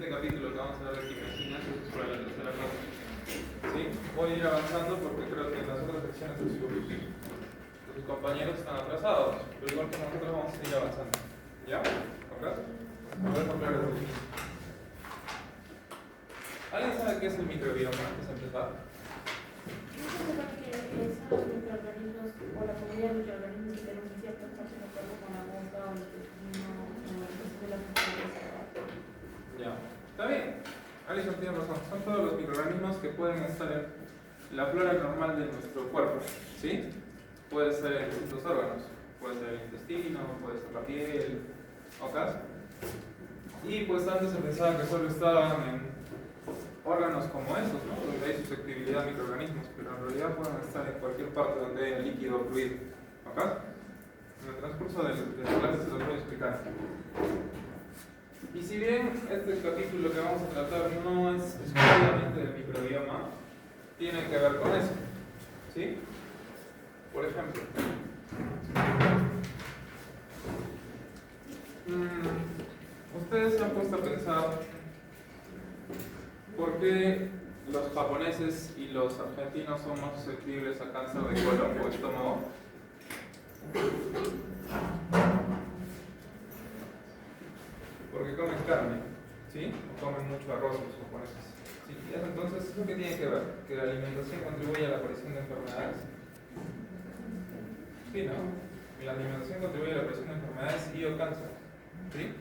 siguiente capítulo que vamos a ver de quimiosinas, eso es para la tercera clase. ¿Sí? Voy a ir avanzando porque creo que en las otras secciones sus compañeros están atrasados, pero igual que nosotros vamos a seguir avanzando. ¿Ya? ¿Ok? A ver, por claro. ¿Alguien sabe qué es el microbioma antes de empezar? Yo creo que son microorganismos o la comunidad de microorganismos que tenemos en ciertas partes del cuerpo con la boca o el intestino o de la función. Ya. Está bien. Alison tiene razón. Son todos los microorganismos que pueden estar en la flora normal de nuestro cuerpo. ¿Sí? Puede ser en distintos órganos. Puede ser el intestino, puede ser la piel, ¿ok? Y pues antes se pensaba que solo estaban en órganos como esos, ¿no? Donde hay susceptibilidad a microorganismos, pero en realidad pueden estar en cualquier parte donde haya líquido o fluido. ¿Ok? En el transcurso de la clase se los voy a explicar. Y si bien este capítulo que vamos a tratar no es exclusivamente del microbioma, tiene que ver con eso. ¿Sí? Por ejemplo, ustedes se han puesto a pensar por qué los japoneses y los argentinos son más susceptibles a cáncer de colon o estómago. Porque comen carne, ¿sí? O comen mucho arroz los japoneses. ¿Sí? Entonces, ¿eso qué tiene que ver? Que la alimentación contribuye a la aparición de enfermedades. Sí, ¿no? La alimentación contribuye a la aparición de enfermedades y o cáncer. ¿Sí?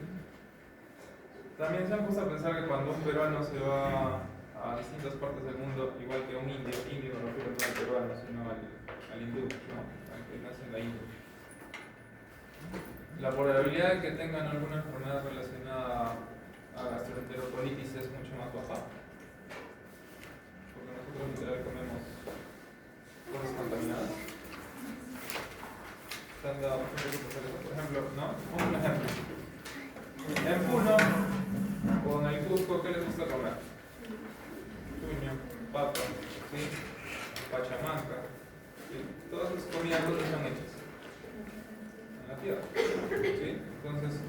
También se han puesto a pensar que cuando un peruano se va a distintas partes del mundo, igual que un indio no refiero no al peruano, sino al hindú, ¿no? Al que nace en la India. La probabilidad de que tengan alguna enfermedad relacionada a gastroenterocolitis es mucho más baja. Porque nosotros literal comemos cosas contaminadas. ¿Se han dado cuenta de eso? Por ejemplo, ¿no? Un ejemplo. En Puno o en el Cusco, ¿qué les gusta comer? Chuño, papa, ¿sí? Pachamanca. ¿Sí? Todas esas comidas ¿dónde son hechas? En la tierra. ¿Sí? Entonces,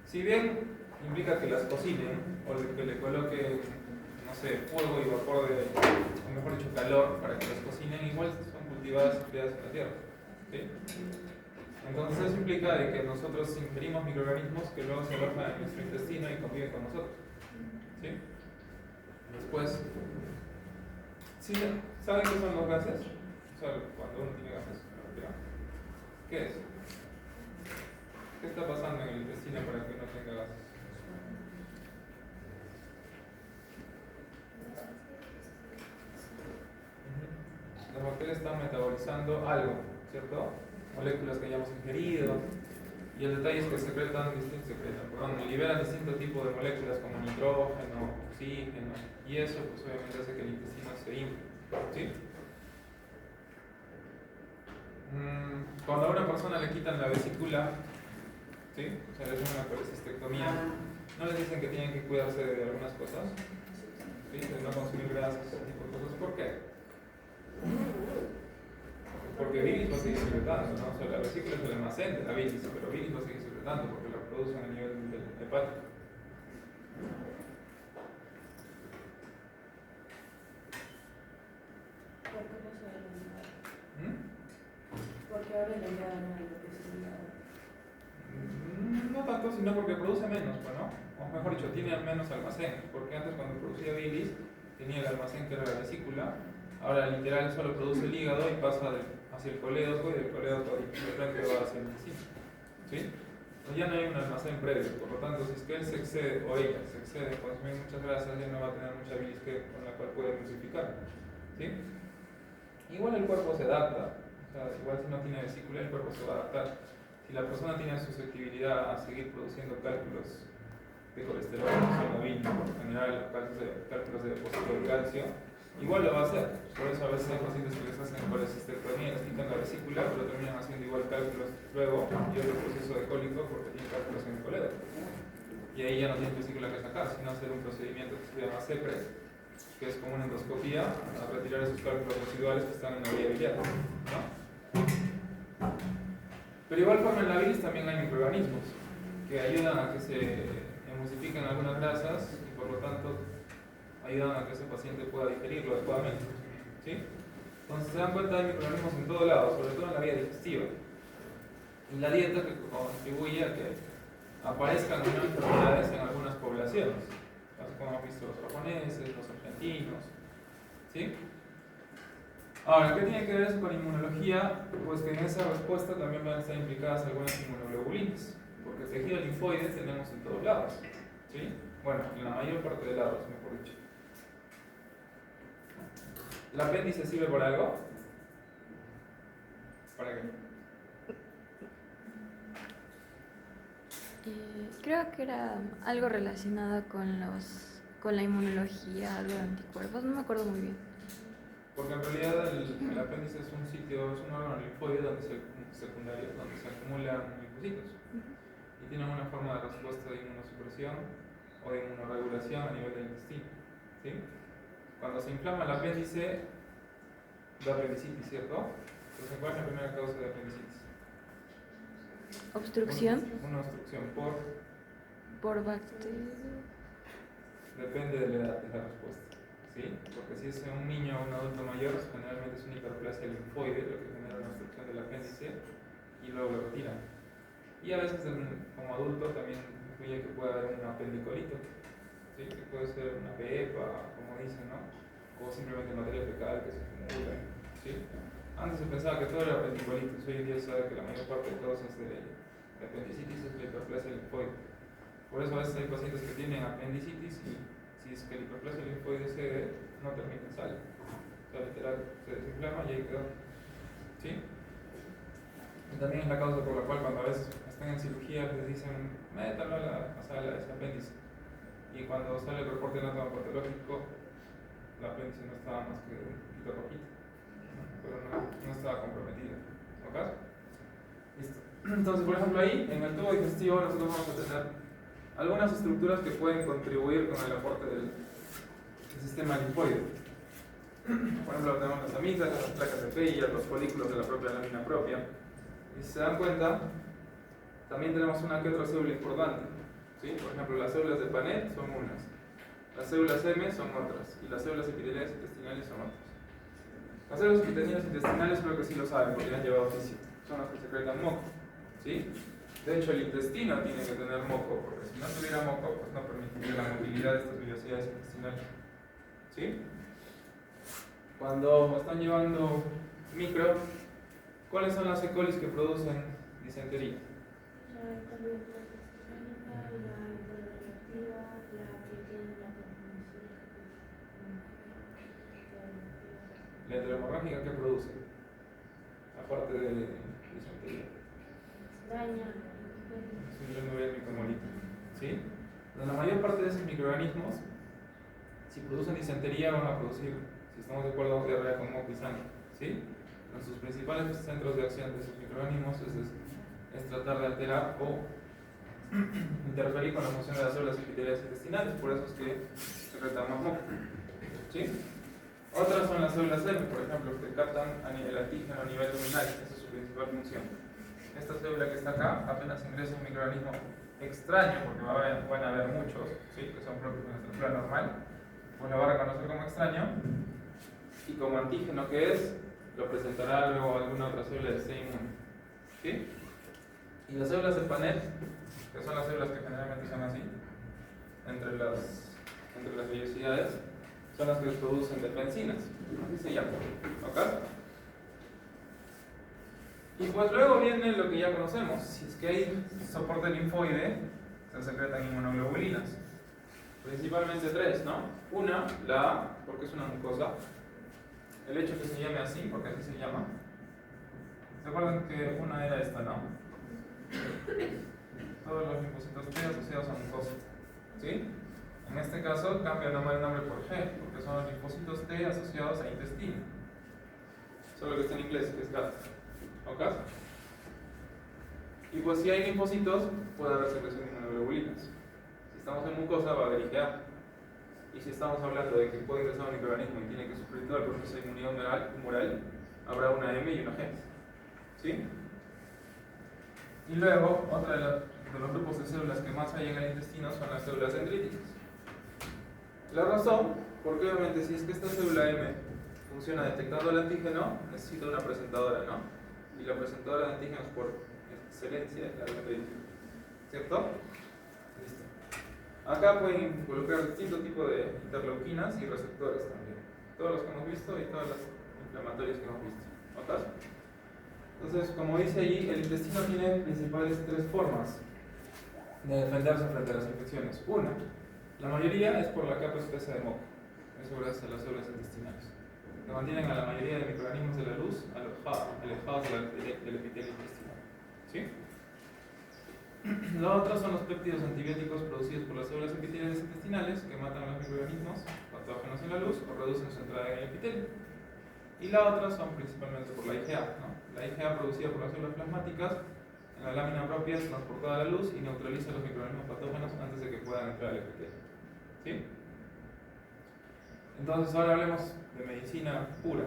si bien implica que las cocinen o que le coloquen, no sé, fuego y vapor o mejor dicho, calor para que las cocinen, igual son cultivadas y criadas en la tierra. ¿Sí? Entonces eso implica de que nosotros ingerimos microorganismos que luego se alojan en nuestro intestino y conviven con nosotros. ¿Sí? Después, ¿sí? ¿Saben qué son los gases? O sea, cuando uno tiene gases, ¿qué es? ¿Qué está pasando en el intestino para que uno tenga gases? Las bacterias están metabolizando algo, ¿cierto? Moléculas que hayamos ingerido, y el detalle es que liberan distintos tipos de moléculas como nitrógeno, oxígeno, y eso pues obviamente hace que el intestino se infle. ¿Sí? Cuando a una persona le quitan la vesícula, ¿sí? O sea, le hacen una colecistectomía, ¿no les dicen que tienen que cuidarse de algunas cosas? ¿Sí? De no consumir grasas, ese tipo de cosas. ¿Por qué? Porque bilis va a seguir secretando, ¿no? O sea, la vesícula es el almacén de la bilis, pero bilis va a seguir secretando porque la producen a nivel hepático. ¿Por qué no se ha ¿Mm? Porque ahora la entrada no hay lo que se No tanto, sino porque produce menos, ¿no? O mejor dicho, tiene menos almacén, porque antes cuando producía bilis tenía el almacén que era la vesícula, ahora literal solo produce el hígado y pasa hacia el colédoco y del colédoco directamente va hacia el intestino. ¿Sí? Entonces ya no hay un almacén previo, por lo tanto, si es que él se excede o ella se excede en consumir muchas grasas, ya no va a tener mucha bilis con la cual puede emulsificar. ¿Sí? Igual el cuerpo se adapta, o sea, igual si no tiene vesícula, el cuerpo se va a adaptar. Si la persona tiene susceptibilidad a seguir produciendo cálculos de colesterol, sanguíneo, en general cálculos de depósito de calcio, igual lo va a hacer. Por eso a veces hay pacientes que les hacen colecistectomía, les quitan la vesícula, pero terminan haciendo igual cálculos luego y otro proceso de cólico porque tienen cálculos en el colédoco. Y ahí ya no tienen vesícula que sacar, sino hacer un procedimiento que se llama CEPRE, que es como una endoscopía para retirar esos cálculos residuales que están en la vía biliar, ¿no? Pero igual forma en la bilis también hay microorganismos que ayudan a que se emulsifiquen algunas grasas y por lo ayudan a que ese paciente pueda digerirlo adecuadamente. ¿Sí? Entonces se dan cuenta, hay microorganismos en todo lado, sobre todo en la vía digestiva. Y la dieta que contribuye a que aparezcan nuevas enfermedades en algunas poblaciones, así como hemos visto los japoneses, los argentinos. ¿Sí? Ahora, ¿qué tiene que ver eso con inmunología? Pues que en esa respuesta también van a estar implicadas algunas inmunoglobulinas, porque el tejido linfoide tenemos en todos lados. ¿Sí? Bueno, en la mayor parte de lados, mejor dicho. ¿El apéndice sirve para algo? ¿Para qué? Creo que era algo relacionado con la inmunología, algo de anticuerpos, no me acuerdo muy bien. Porque en realidad el apéndice es un sitio, es un órgano linfoide donde se acumulan linfocitos y tienen una forma de respuesta de inmunosupresión o de inmunoregulación a nivel del intestino. ¿Sí? Cuando se inflama el apéndice, da apendicitis, ¿cierto? Entonces, ¿cuál es la primera causa de apendicitis? ¿Obstrucción? Una obstrucción Por bacterias. depende de la edad de la respuesta. ¿Sí? Porque si es un niño o un adulto mayor, generalmente es una hiperplasia linfoide, lo que genera una obstrucción del apéndice y luego lo retiran. Y a veces como adulto también influye que pueda haber un apendicolito, ¿sí? Que puede ser una PEPA, como dicen, ¿no? O simplemente materia fecal que se acumula. ¿Sí? Antes se pensaba que todo era apendicolitis, hoy en día se sabe que la mayor parte de causas de apendicitis es la hiperplasia linfoide. Por eso a veces hay pacientes que tienen apendicitis y si es que la hiperplasia linfoide cede, no termina en sal. O sea, literal, se desinflama y ahí quedó. ¿Sí? Y también es la causa por la cual cuando a veces están en cirugía les dicen, métalo a la sala de ese apéndice. Y cuando sale el reporte anatomopatológico, el apéndice no estaba más que un poquito rojito, pero no estaba comprometido. ¿Ok? Listo. Entonces, por ejemplo, ahí, en el tubo digestivo, nosotros vamos a tener algunas estructuras que pueden contribuir con el aporte del sistema linfoide. Por ejemplo, tenemos las amígdalas, las placas de Peyer, los folículos de la propia lámina propia. Y si se dan cuenta, también tenemos una que otra célula importante. ¿Sí? Por ejemplo, las células de Panet son unas, las células M son otras, y las células epiteliales intestinales son otras. Las células epiteliales intestinales creo que sí lo saben porque han llevado física, son las que secretan moco. ¿Sí? De hecho, el intestino tiene que tener moco, porque si no tuviera moco, pues no permitiría la movilidad de estas vellosidades intestinales. ¿Sí? Cuando están llevando micro, ¿cuáles son las E. colis que producen disentería? La enterohemorrágica, ¿qué produce? Aparte de disentería. Síndrome de micomolito. ¿Sí? La mayor parte de esos microorganismos, si producen disentería, van a producir, si estamos de acuerdo, diarrea con moco y sangre. ¿Sí? Sus principales centros de acción de esos microorganismos es tratar de alterar o interferir con la función de las células epiteliales intestinales, por eso es que secretan más moco. ¿Sí? Otras son las células M, por ejemplo, que captan el antígeno a nivel luminal, esa es su principal función. Esta célula que está acá, apenas ingresa un microorganismo extraño, porque van a haber muchos, ¿sí? Que son propios de nuestra flora normal, pues lo va a reconocer como extraño y como antígeno que es, lo presentará luego alguna otra célula del sistema inmune. ¿Sí? Y las células de Panet, que son las células que generalmente son así, entre las vellosidades, son las que producen defensinas, así se llama. ¿Ok? Y pues luego viene lo que ya conocemos, si es que hay soporte linfoide, se secretan inmunoglobulinas, principalmente tres, ¿no? Una, la A, porque es una mucosa, el hecho que se llame así, porque así se llama. ¿Se acuerdan que una era esta, no? Todos los linfocitos T asociados a mucosa, ¿sí? En este caso cambia el nombre por G, porque son los linfocitos T asociados a intestino. Solo que está en inglés, que es GAT. ¿Ok? Y pues si hay linfocitos, puede haber secreción de inmunoglobulinas. Si estamos en mucosa, va a haber IgA. Y si estamos hablando de que puede ingresar un microorganismo y tiene que sufrir todo el proceso de inmunidad humoral, habrá una M y una G. ¿Sí? Y luego, otra de los grupos de células que más hay en el intestino son las células dendríticas. La razón Porque obviamente si es que esta célula M funciona detectando el antígeno, necesita una presentadora, ¿no? Y la presentadora de antígenos por excelencia es la dendritina, ¿cierto? Listo. Acá pueden involucrar distintos tipos de interleuquinas y receptores también. Todos los que hemos visto y todas las inflamatorias que hemos visto. ¿Notas? Entonces, como dice allí, el intestino tiene principales tres formas de defenderse frente a las infecciones. Una, la mayoría es por la capa espesa de moco, eso gracias a las células intestinales, que mantienen a la mayoría de microorganismos de la luz alejados del epitelio intestinal. ¿Sí? La otra son los péptidos antibióticos producidos por las células epiteliales intestinales que matan a los microorganismos patógenos en la luz o reducen su entrada en el epitelio. Y la otra son principalmente por la IgA, ¿no? La IgA producida por las células plasmáticas en la lámina propia es transportada a la luz y neutraliza los microorganismos patógenos antes de que puedan entrar al epitelio. ¿Sí? Entonces ahora hablemos de medicina pura.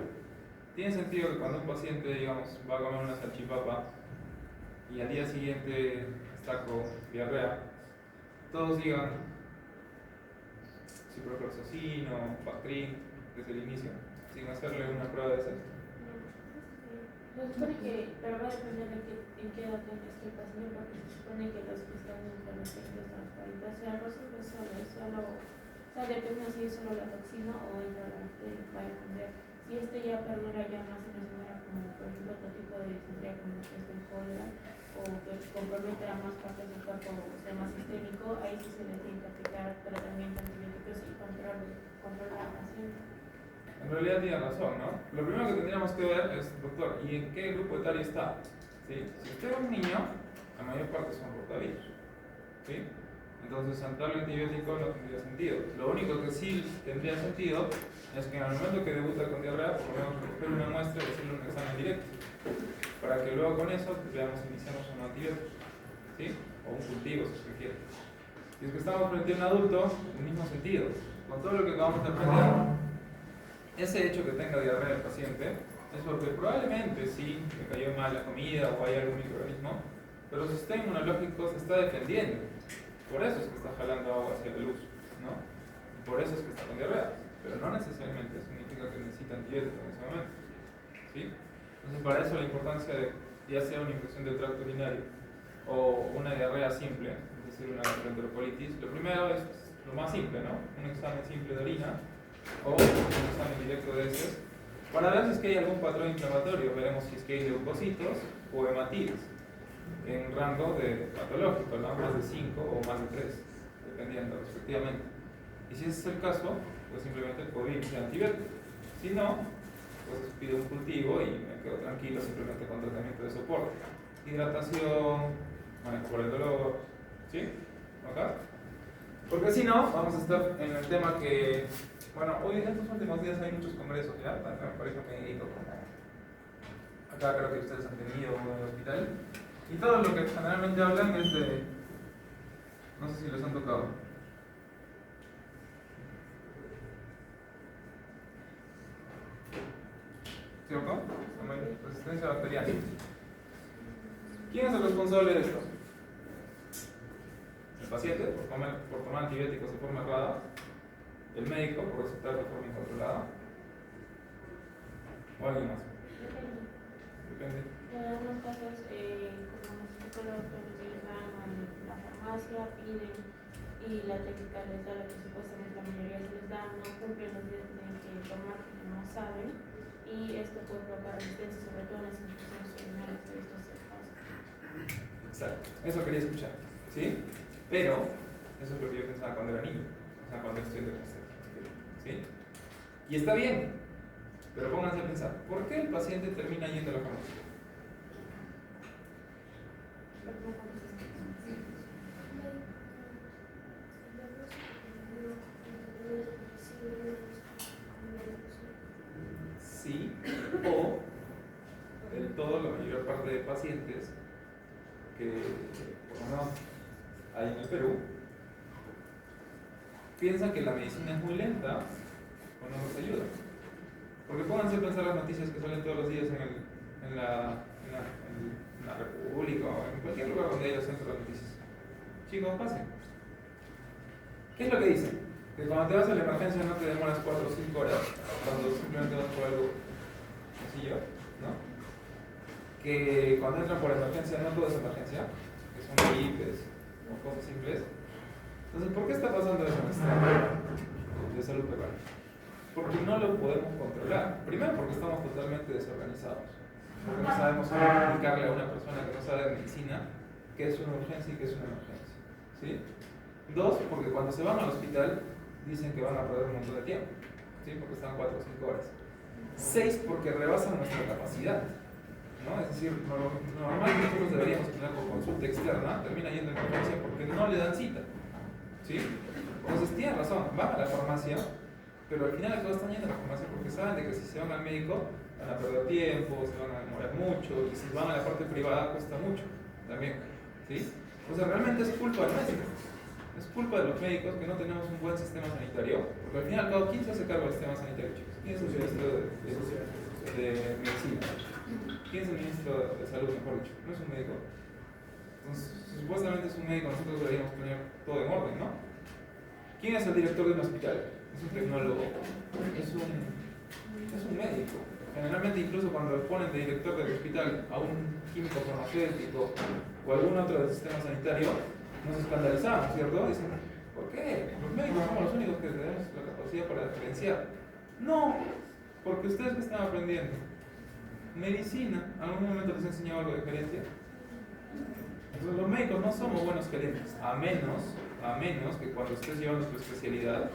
Tiene sentido que cuando un paciente, digamos, va a comer una salchipapa y al día siguiente está con diarrea, todos digan ciprofloxacino, Bactrim, desde el inicio, sin hacerle una prueba de sexo. Se supone que, pero va a depender de en qué edad esté el paciente, porque se supone que los que están entre los 30 hasta los 40, o sea, no siempre es solo, o sea, depende si es solo la toxina o entra la bacteria, va a depender. Si este ya perdura ya más en la semana, como por ejemplo otro tipo de disentería como es el cólera, o que compromete a más partes del cuerpo, o sea, más sistémico, ahí sí se le tiene que aplicar tratamiento antibióticos y controlar al paciente. En realidad tiene razón, ¿no? Lo primero que tendríamos que ver es, doctor, ¿y en qué grupo etario está? ¿Sí? Si usted es un niño, la mayor parte son rotavirus. ¿Sí? Entonces, darle antibiótico no tendría sentido. Lo único que sí tendría sentido es que en el momento que debuta con diarrea, podemos recoger una muestra y hacerle un examen directo. Para que luego con eso veamos iniciamos un antibiótico. ¿Sí? O un cultivo, si se quiere. Y es que estamos frente a un adulto, en el mismo sentido. Con todo lo que acabamos de aprender, ese hecho que tenga diarrea el paciente es porque probablemente sí le cayó mal la comida o hay algún microorganismo, pero su sistema inmunológico se está defendiendo. Por eso es que está jalando agua hacia la luz, ¿no? Y por eso es que está con diarrea, pero no necesariamente significa que necesita antibiótico en ese momento. ¿Sí? Entonces, para eso la importancia de ya sea una infección del tracto urinario o una diarrea simple, es decir, una gastroenterocolitis, lo primero es lo más simple, ¿no? Un examen simple de orina o un examen directo de heces para ver si es que hay algún patrón inflamatorio. Veremos si es que hay leucocitos o hematidas en rango de patológico, ¿no? Más de 5 o más de 3, dependiendo respectivamente. Y si ese es el caso, pues simplemente puedo ir de antibiótico. Si no, pues pido un cultivo y me quedo tranquilo simplemente con tratamiento de soporte. Hidratación, manejo por el dolor, ¿sí? ¿Ok? Porque si no, vamos a estar en el tema que, bueno, hoy en estos últimos días hay muchos congresos, ¿ya? Tanto en el colegio médico como acá creo que ustedes han tenido en el hospital. Y todo lo que generalmente hablan es de, no sé si les han tocado. ¿Cierto? Resistencia bacteriana. ¿Quién es el responsable de esto? El paciente, por tomar antibióticos de forma errada. El médico, por recetar de forma incontrolada. ¿O alguien más? Depende. En algunos casos, como nos explicó el doctor, ellos van a la farmacia, piden y la técnica les da lo que supuestamente la mayoría se les da, no cumplen los días que tienen que tomar porque no saben, y esto puede provocar resistencia, sobre todo en las infecciones urinarias, que esto es el caso. Exacto, eso quería escuchar, ¿sí? Pero eso es lo que yo pensaba cuando era niño, o sea, cuando estoy de tercero, ¿sí? Y está bien, pero pónganse a pensar, ¿por qué el paciente termina yendo a la farmacia? Sí, o del todo la mayor parte de pacientes que por lo menos hay en el Perú piensan que la medicina es muy lenta o no nos ayuda. Porque pónganse a pensar las noticias que salen todos los días en la República o en cualquier lugar donde haya centro de noticias. Chicos, pasen. ¿Qué es lo que dicen? Que cuando te vas a la emergencia no te demoras 4 o 5 horas, cuando simplemente vas por algo sencillo, ¿no? Que cuando entran por emergencia no todo es emergencia, que son gripes o cosas simples. Entonces, ¿por qué está pasando eso en nuestra área de salud peruana? Porque no lo podemos controlar. Primero, porque estamos totalmente desorganizados. Porque no sabemos cómo explicarle a una persona que no sabe de medicina qué es una urgencia y qué es una emergencia. ¿Sí? Dos, porque cuando se van al hospital dicen que van a perder un montón de tiempo. ¿Sí? Porque están 4 o 5 horas. 6, porque rebasan nuestra capacidad. ¿No? Es decir, normalmente nosotros deberíamos tener por consulta externa, termina yendo en emergencia porque no le dan cita. ¿Sí? Entonces tienen razón, van a la farmacia, pero al final todos están yendo a la farmacia porque saben de que si se van al médico van a perder tiempo, se van a demorar mucho, y si van a la parte privada cuesta mucho también. ¿Sí? O sea, realmente es culpa del médico. Es culpa de los médicos que no tenemos un buen sistema sanitario, porque al fin y al cabo, ¿quién se hace cargo del sistema sanitario, chicos? ¿Quién es el ministro de Medicina? ¿Quién es el ministro de Salud, mejor dicho? ¿No es un médico? Entonces, supuestamente es un médico, nosotros deberíamos tener todo en orden, ¿no? ¿Quién es el director de un hospital? Es un tecnólogo, es un médico. Generalmente, incluso cuando ponen de director del hospital a un químico farmacéutico o algún otro del sistema sanitario, nos escandalizamos, ¿cierto? Dicen, ¿por qué? Los médicos somos los únicos que tenemos la capacidad para diferenciar. No, porque ustedes que están aprendiendo medicina, ¿algún momento les he enseñado algo de gerencia? Entonces los médicos no somos buenos gerentes, a menos que cuando estés llevando tu especialidad,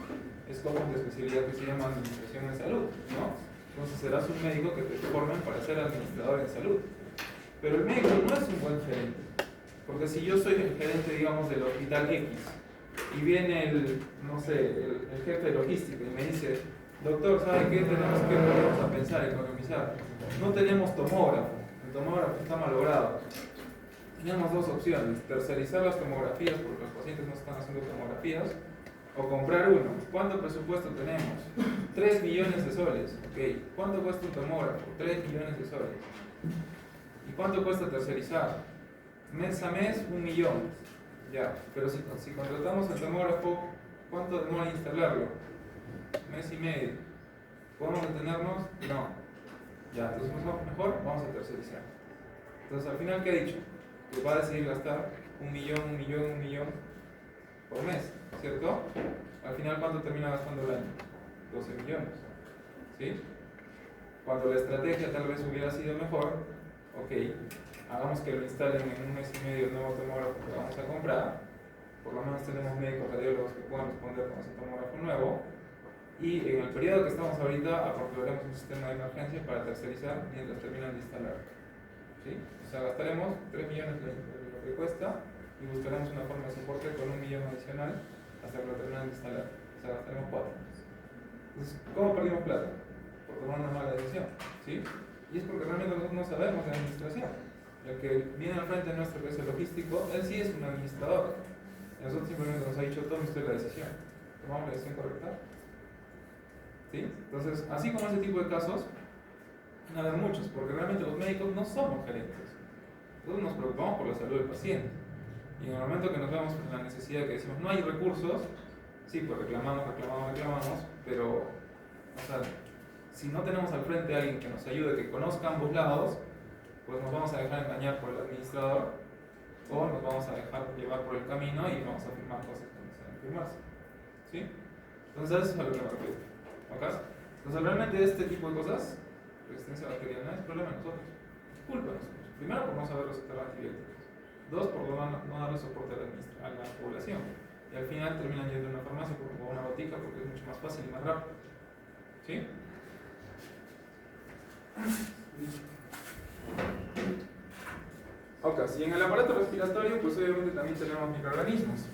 escojas de especialidad que se llama administración en salud, ¿no? Entonces serás un médico que te formen para ser administrador en salud. Pero el médico no es un buen gerente, porque si yo soy el gerente, digamos, del hospital X, y viene no sé, el jefe de logística y me dice, doctor, ¿sabe qué? Tenemos que ponernos a pensar, economizar. No tenemos tomógrafo, el tomógrafo está malogrado. Teníamos dos opciones, tercerizar las tomografías porque los pacientes no están haciendo tomografías, o comprar uno. ¿Cuánto presupuesto tenemos? 3 millones de soles. Ok. ¿Cuánto cuesta un tomógrafo? 3 millones de soles. ¿Y cuánto cuesta tercerizar? Mes a mes, 1 millón. Ya, pero si contratamos el tomógrafo, ¿cuánto demora instalarlo? Mes y medio. ¿Podemos detenernos? No. Ya, entonces mejor vamos a tercerizar. Entonces al final, ¿qué he dicho? Que va a decidir gastar 1 millón por mes, ¿cierto? Al final, ¿cuánto termina gastando el año? 12 millones. ¿Sí? Cuando la estrategia tal vez hubiera sido mejor, ok, hagamos que lo instalen en 1 mes y medio el nuevo tomógrafo que vamos a comprar, por lo menos tenemos médicos radiólogos que puedan responder con ese tomógrafo nuevo, y en el periodo que estamos ahorita aproximaremos un sistema de emergencia para tercerizar mientras terminan de instalar. ¿Sí? O sea, gastaremos 3 millones de lo que cuesta y buscaremos una forma de soporte con 1 millón adicional hasta que lo terminen de instalar. O sea, gastaremos 4. Entonces, ¿cómo perdimos plata? Por tomar una mala decisión. ¿Sí? Y es porque realmente nosotros no sabemos de administración. El que viene al frente nuestro, que es el logístico, él sí es un administrador. Y nosotros simplemente nos ha dicho, tome usted la decisión. ¿Tomamos la decisión correcta? ¿Sí? Entonces, así como ese tipo de casos, van a haber muchos, porque realmente los médicos no somos gerentes. Nosotros nos preocupamos por la salud del paciente. Y en el momento que nos vemos en la necesidad de que decimos, no hay recursos, sí, pues reclamamos, pero, o sea, si no tenemos al frente a alguien que nos ayude, que conozca ambos lados, pues nos vamos a dejar engañar por el administrador o nos vamos a dejar llevar por el camino y vamos a firmar cosas que no se deben firmarse. ¿Sí? Entonces, eso es a lo que me refiero. ¿Ok? Entonces, realmente este tipo de cosas, resistencia bacteriana, es problema de nosotros. Es culpa de nosotros. Primero, por no saber recetar antibióticos. Dos, por no darle soporte a la población. Y al final terminan yendo a una farmacia o a una botica porque es mucho más fácil y más rápido. ¿Sí? Ok, y en el aparato respiratorio, pues obviamente también tenemos microorganismos.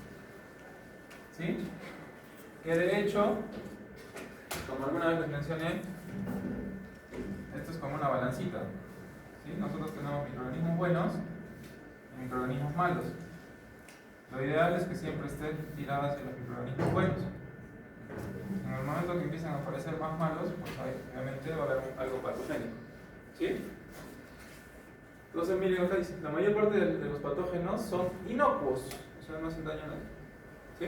¿Sí? Que de hecho, como alguna vez les mencioné, esto es como una balancita. ¿Sí? Nosotros tenemos microorganismos buenos y microorganismos malos. Lo ideal es que siempre estén tiradas hacia los microorganismos buenos. En el momento que empiezan a aparecer más malos, pues obviamente va a haber algo patogénico. ¿Sí? Entonces, miren acá dice, la mayor parte de los patógenos son inocuos, o sea, no hacen daño a nadie. ¿Sí?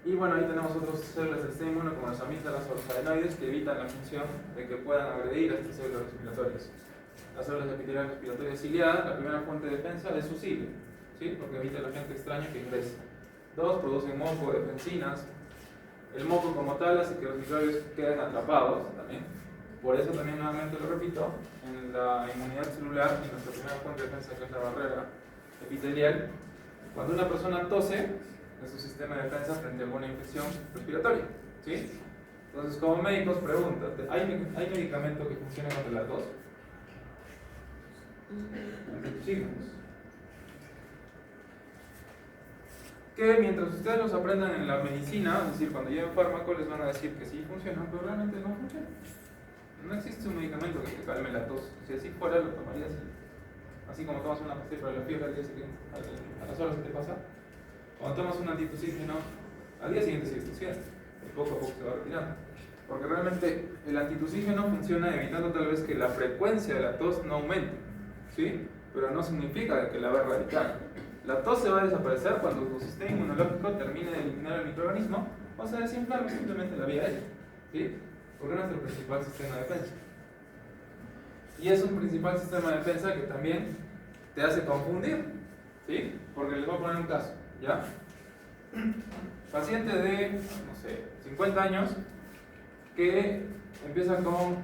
Y bueno, ahí tenemos otras células del sistema inmune como las amígdalas o los adenoides que evitan la función de que puedan agredir a estas células respiratorias. Las células epiteliales respiratorias ciliadas, la primera fuente de defensa es su cilio, ¿sí? Porque evita el agente extraño que ingresa. Dos, producen moco, defensinas. El moco como tal hace que los microbios queden atrapados también. Por eso también nuevamente lo repito, en la inmunidad celular, en nuestra primera fuente de defensa que es la barrera epitelial, cuando una persona tose, es su sistema de defensa frente a alguna infección respiratoria, ¿sí? Entonces, como médicos, pregúntate, ¿hay medicamento que funcione contra la tos? Antitusígenos. Que mientras ustedes los aprendan en la medicina, es decir, cuando lleven fármaco, les van a decir que sí funcionan, pero realmente no funcionan. No existe un medicamento que te calme la tos. Si así fuera, lo tomarías así como tomas una pastilla para la fiebre al día siguiente, a las horas que te pasa. Cuando tomas un antitusígeno, al día siguiente sigues tosiendo y poco a poco se va retirando. Porque realmente el antitusígeno funciona evitando tal vez que la frecuencia de la tos no aumente, ¿sí? Pero no significa que la va a erradicar. La tos se va a desaparecer cuando tu sistema inmunológico termine de eliminar el microorganismo o se desinflame simplemente la vía aérea, ¿sí? Porque no es el principal sistema de defensa. Y es un principal sistema de defensa que también te hace confundir, ¿sí? Porque les voy a poner un caso, ¿ya? Paciente de, no sé, 50 años que empieza con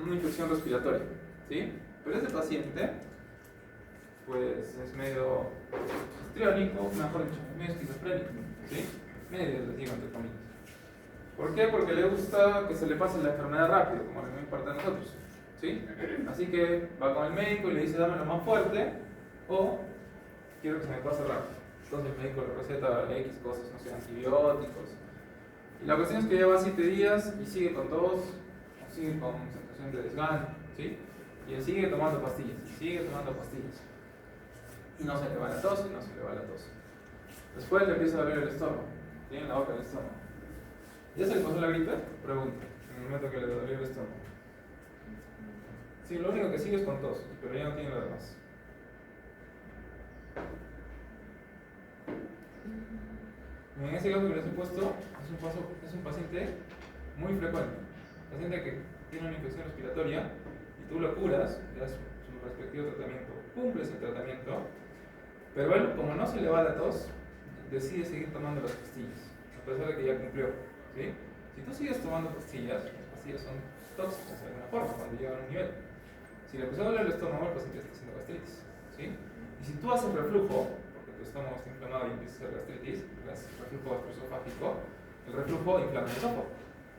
una infección respiratoria, ¿sí? Pero ese paciente, pues es medio histriónico, mejor dicho, medio esquizofrénico, ¿sí? Medio, les digo entre comillas. ¿Por qué? Porque le gusta que se le pase la enfermedad rápido, como la mayor parte de nosotros, ¿sí? Así que va con el médico y le dice, dámelo más fuerte, o quiero que se me pase rápido. Entonces el médico le receta X cosas, no sé, antibióticos. Y la cuestión es que lleva 7 días y sigue con tos, o sigue con sensación de desgano, ¿sí? Y él sigue tomando pastillas, y sigue tomando pastillas. Y no se le va la tos, y no se le va la tos. Después le empieza a doler el estómago, tiene la boca del estómago. ¿Ya se le pasó la gripe? Pregunta, en el momento que le dolió el estómago. Sí, lo único que sigue es con tos, pero ya no tiene lo demás. En ese caso que les he puesto, es un paciente muy frecuente. Paciente que tiene una infección respiratoria y tú lo curas, le das su respectivo tratamiento, cumples el tratamiento, pero él, como no se le va la tos, decide seguir tomando las pastillas, a pesar de que ya cumplió, ¿sí? Si tú sigues tomando pastillas, las pastillas son tóxicas de alguna forma cuando llegan a un nivel. Si le empezó a doler el estómago, el paciente está haciendo gastritis, ¿sí? Y si tú haces reflujo, tu estómago está inflamado y empieza a hacer gastritis, reflujo gastroesofágico, el reflujo inflama el esófago,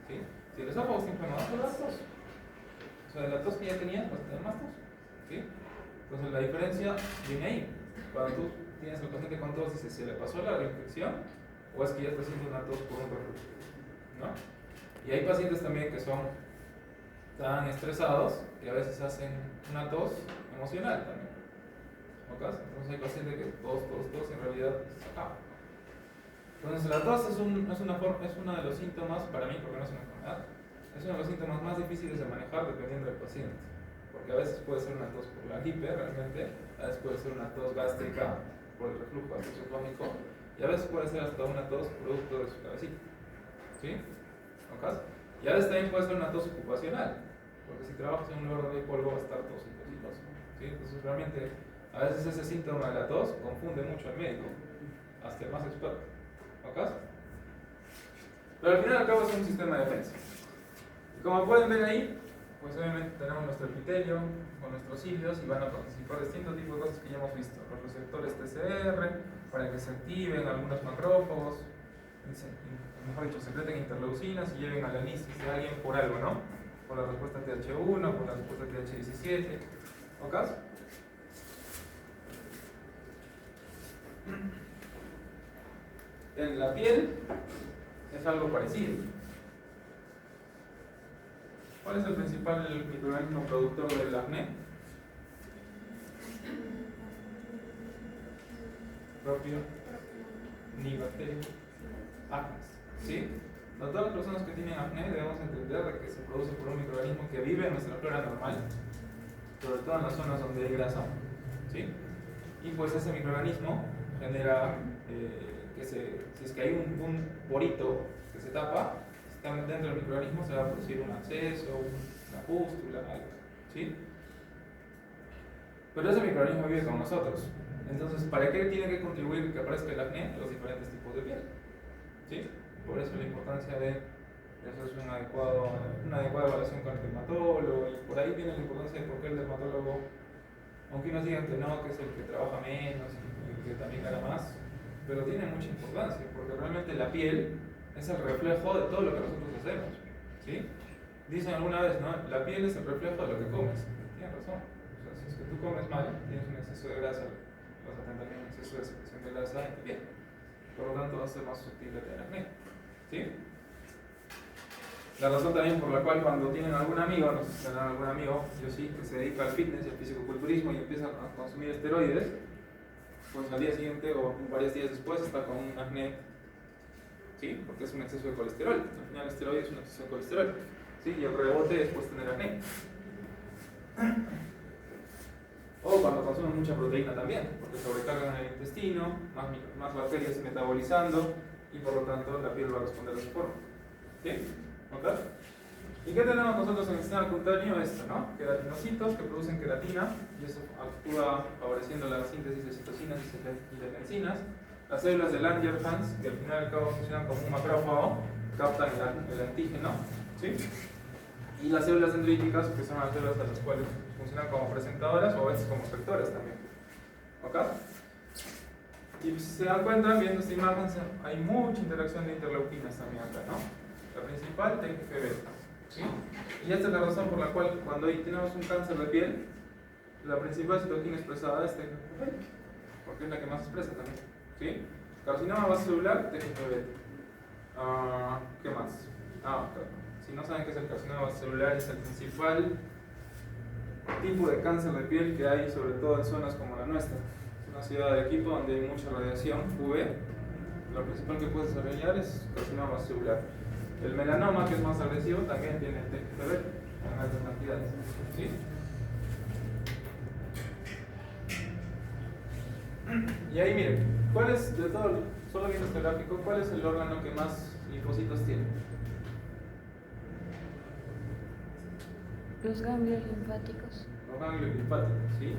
¿sí? Si el esófago está inflamado, te da tos. O sea, de la tos que ya tenías, vas a tener más tos, ¿sí? Entonces la diferencia viene ahí. Cuando tú tienes al paciente con tos, dices, ¿se le pasó la reinfección o es que ya está haciendo una tos por un reflujo? ¿No? Y hay pacientes también que son tan estresados que a veces hacen una tos emocional también. Entonces hay pacientes que tos, en realidad se acaba. Entonces la tos es uno de los síntomas, para mí, porque no es una enfermedad, es uno de los síntomas más difíciles de manejar dependiendo del paciente. Porque a veces puede ser una tos por la gripe realmente, a veces puede ser una tos gástrica por el reflujo gastroesofágico y a veces puede ser hasta una tos producto de su cabecita. ¿Sí? Y a veces también puede ser una tos ocupacional, porque si trabajas en un lugar donde hay polvo va a estar tos y tos. ¿Sí? Entonces realmente a veces ese síntoma de la tos confunde mucho al médico, hasta el más experto. Pero al final y al cabo es un sistema de defensa. Y como pueden ver ahí, pues obviamente tenemos nuestro epitelio con nuestros cilios y van a participar de distintos tipos de cosas que ya hemos visto. Los receptores TCR, para que se activen algunos macrófagos, mejor dicho, secreten interleucinas y lleven a la análisis de alguien por algo, ¿no? Por la respuesta TH1, por la respuesta TH17. En la piel es algo parecido. ¿Cuál es el principal microorganismo productor del acné? Propio, ni bacteria, acné. ¿Sí? Todas las personas que tienen acné debemos entender de que se produce por un microorganismo que vive en nuestra flora normal, sobre todo en las zonas donde hay grasa. ¿Sí? Y pues ese microorganismo genera que si es que hay un porito que se tapa, si está dentro del microorganismo se va a producir un absceso, una pústula, algo, ¿sí? Pero ese microorganismo vive con nosotros. Entonces, ¿para qué tiene que contribuir que aparezca el acné? Los diferentes tipos de piel, ¿sí? Por eso la importancia de hacer una adecuada evaluación con el dermatólogo, y por ahí viene la importancia de por qué el dermatólogo, aunque unos digan que no, que es el que trabaja menos y que también gana más, pero tiene mucha importancia, porque realmente la piel es el reflejo de todo lo que nosotros hacemos, ¿sí? Dicen alguna vez, ¿no? La piel es el reflejo de lo que comes. Tienes razón. O sea, si es que tú comes mal, tienes un exceso de grasa, vas a tener un exceso de secreción de grasa en tu piel. Por lo tanto, vas a ser más susceptible a tener acné, ¿sí? La razón también por la cual cuando tienen algún amigo, no sé si tendrán algún amigo, yo sí, que se dedica al fitness y al fisicoculturismo y empieza a consumir esteroides, pues al día siguiente o varios días después está con un acné, ¿sí? Porque es un exceso de colesterol. Al final el esteroide es un exceso de colesterol, ¿sí? Y el rebote es pues tener acné. O cuando consumen mucha proteína también, porque sobrecargan el intestino, más bacterias metabolizando y por lo tanto la piel va a responder de esa forma, ¿sí? ¿Ok? ¿Y qué tenemos nosotros en el sistema cutáneo? Esto, ¿no? Queratinocitos que producen queratina y eso actúa favoreciendo la síntesis de citocinas y de leucinas. Las células de Langerhans, que al final y al cabo funcionan como un macrófago, captan el antígeno, ¿sí? Y las células dendríticas, que son las células de las cuales funcionan como presentadoras o a veces como sectores también. ¿Ok? Y si se dan cuenta, viendo esta imagen, hay mucha interacción de interleuquinas también acá, ¿no? La principal, TGF-beta, ¿sí? Y esta es la razón por la cual cuando tenemos un cáncer de piel, la principal citokina expresada es TGF-beta, porque es la que más expresa también, ¿sí? Carcinoma vasocelular, TGF-beta. ¿Qué más? Si no saben qué es el carcinoma vasocelular, es el principal tipo de cáncer de piel que hay, sobre todo en zonas como la nuestra. Es una ciudad de Quito donde hay mucha radiación UV. Lo principal que puede desarrollar es carcinoma vasocelular. El melanoma, que es más agresivo, también tiene TGF-beta en altas cantidades, ¿sí? Y ahí miren, ¿cuál es, de todo, solo viendo este gráfico, cuál es el órgano que más linfocitos tiene? Los ganglios linfáticos. Los ganglios linfáticos, ¿sí?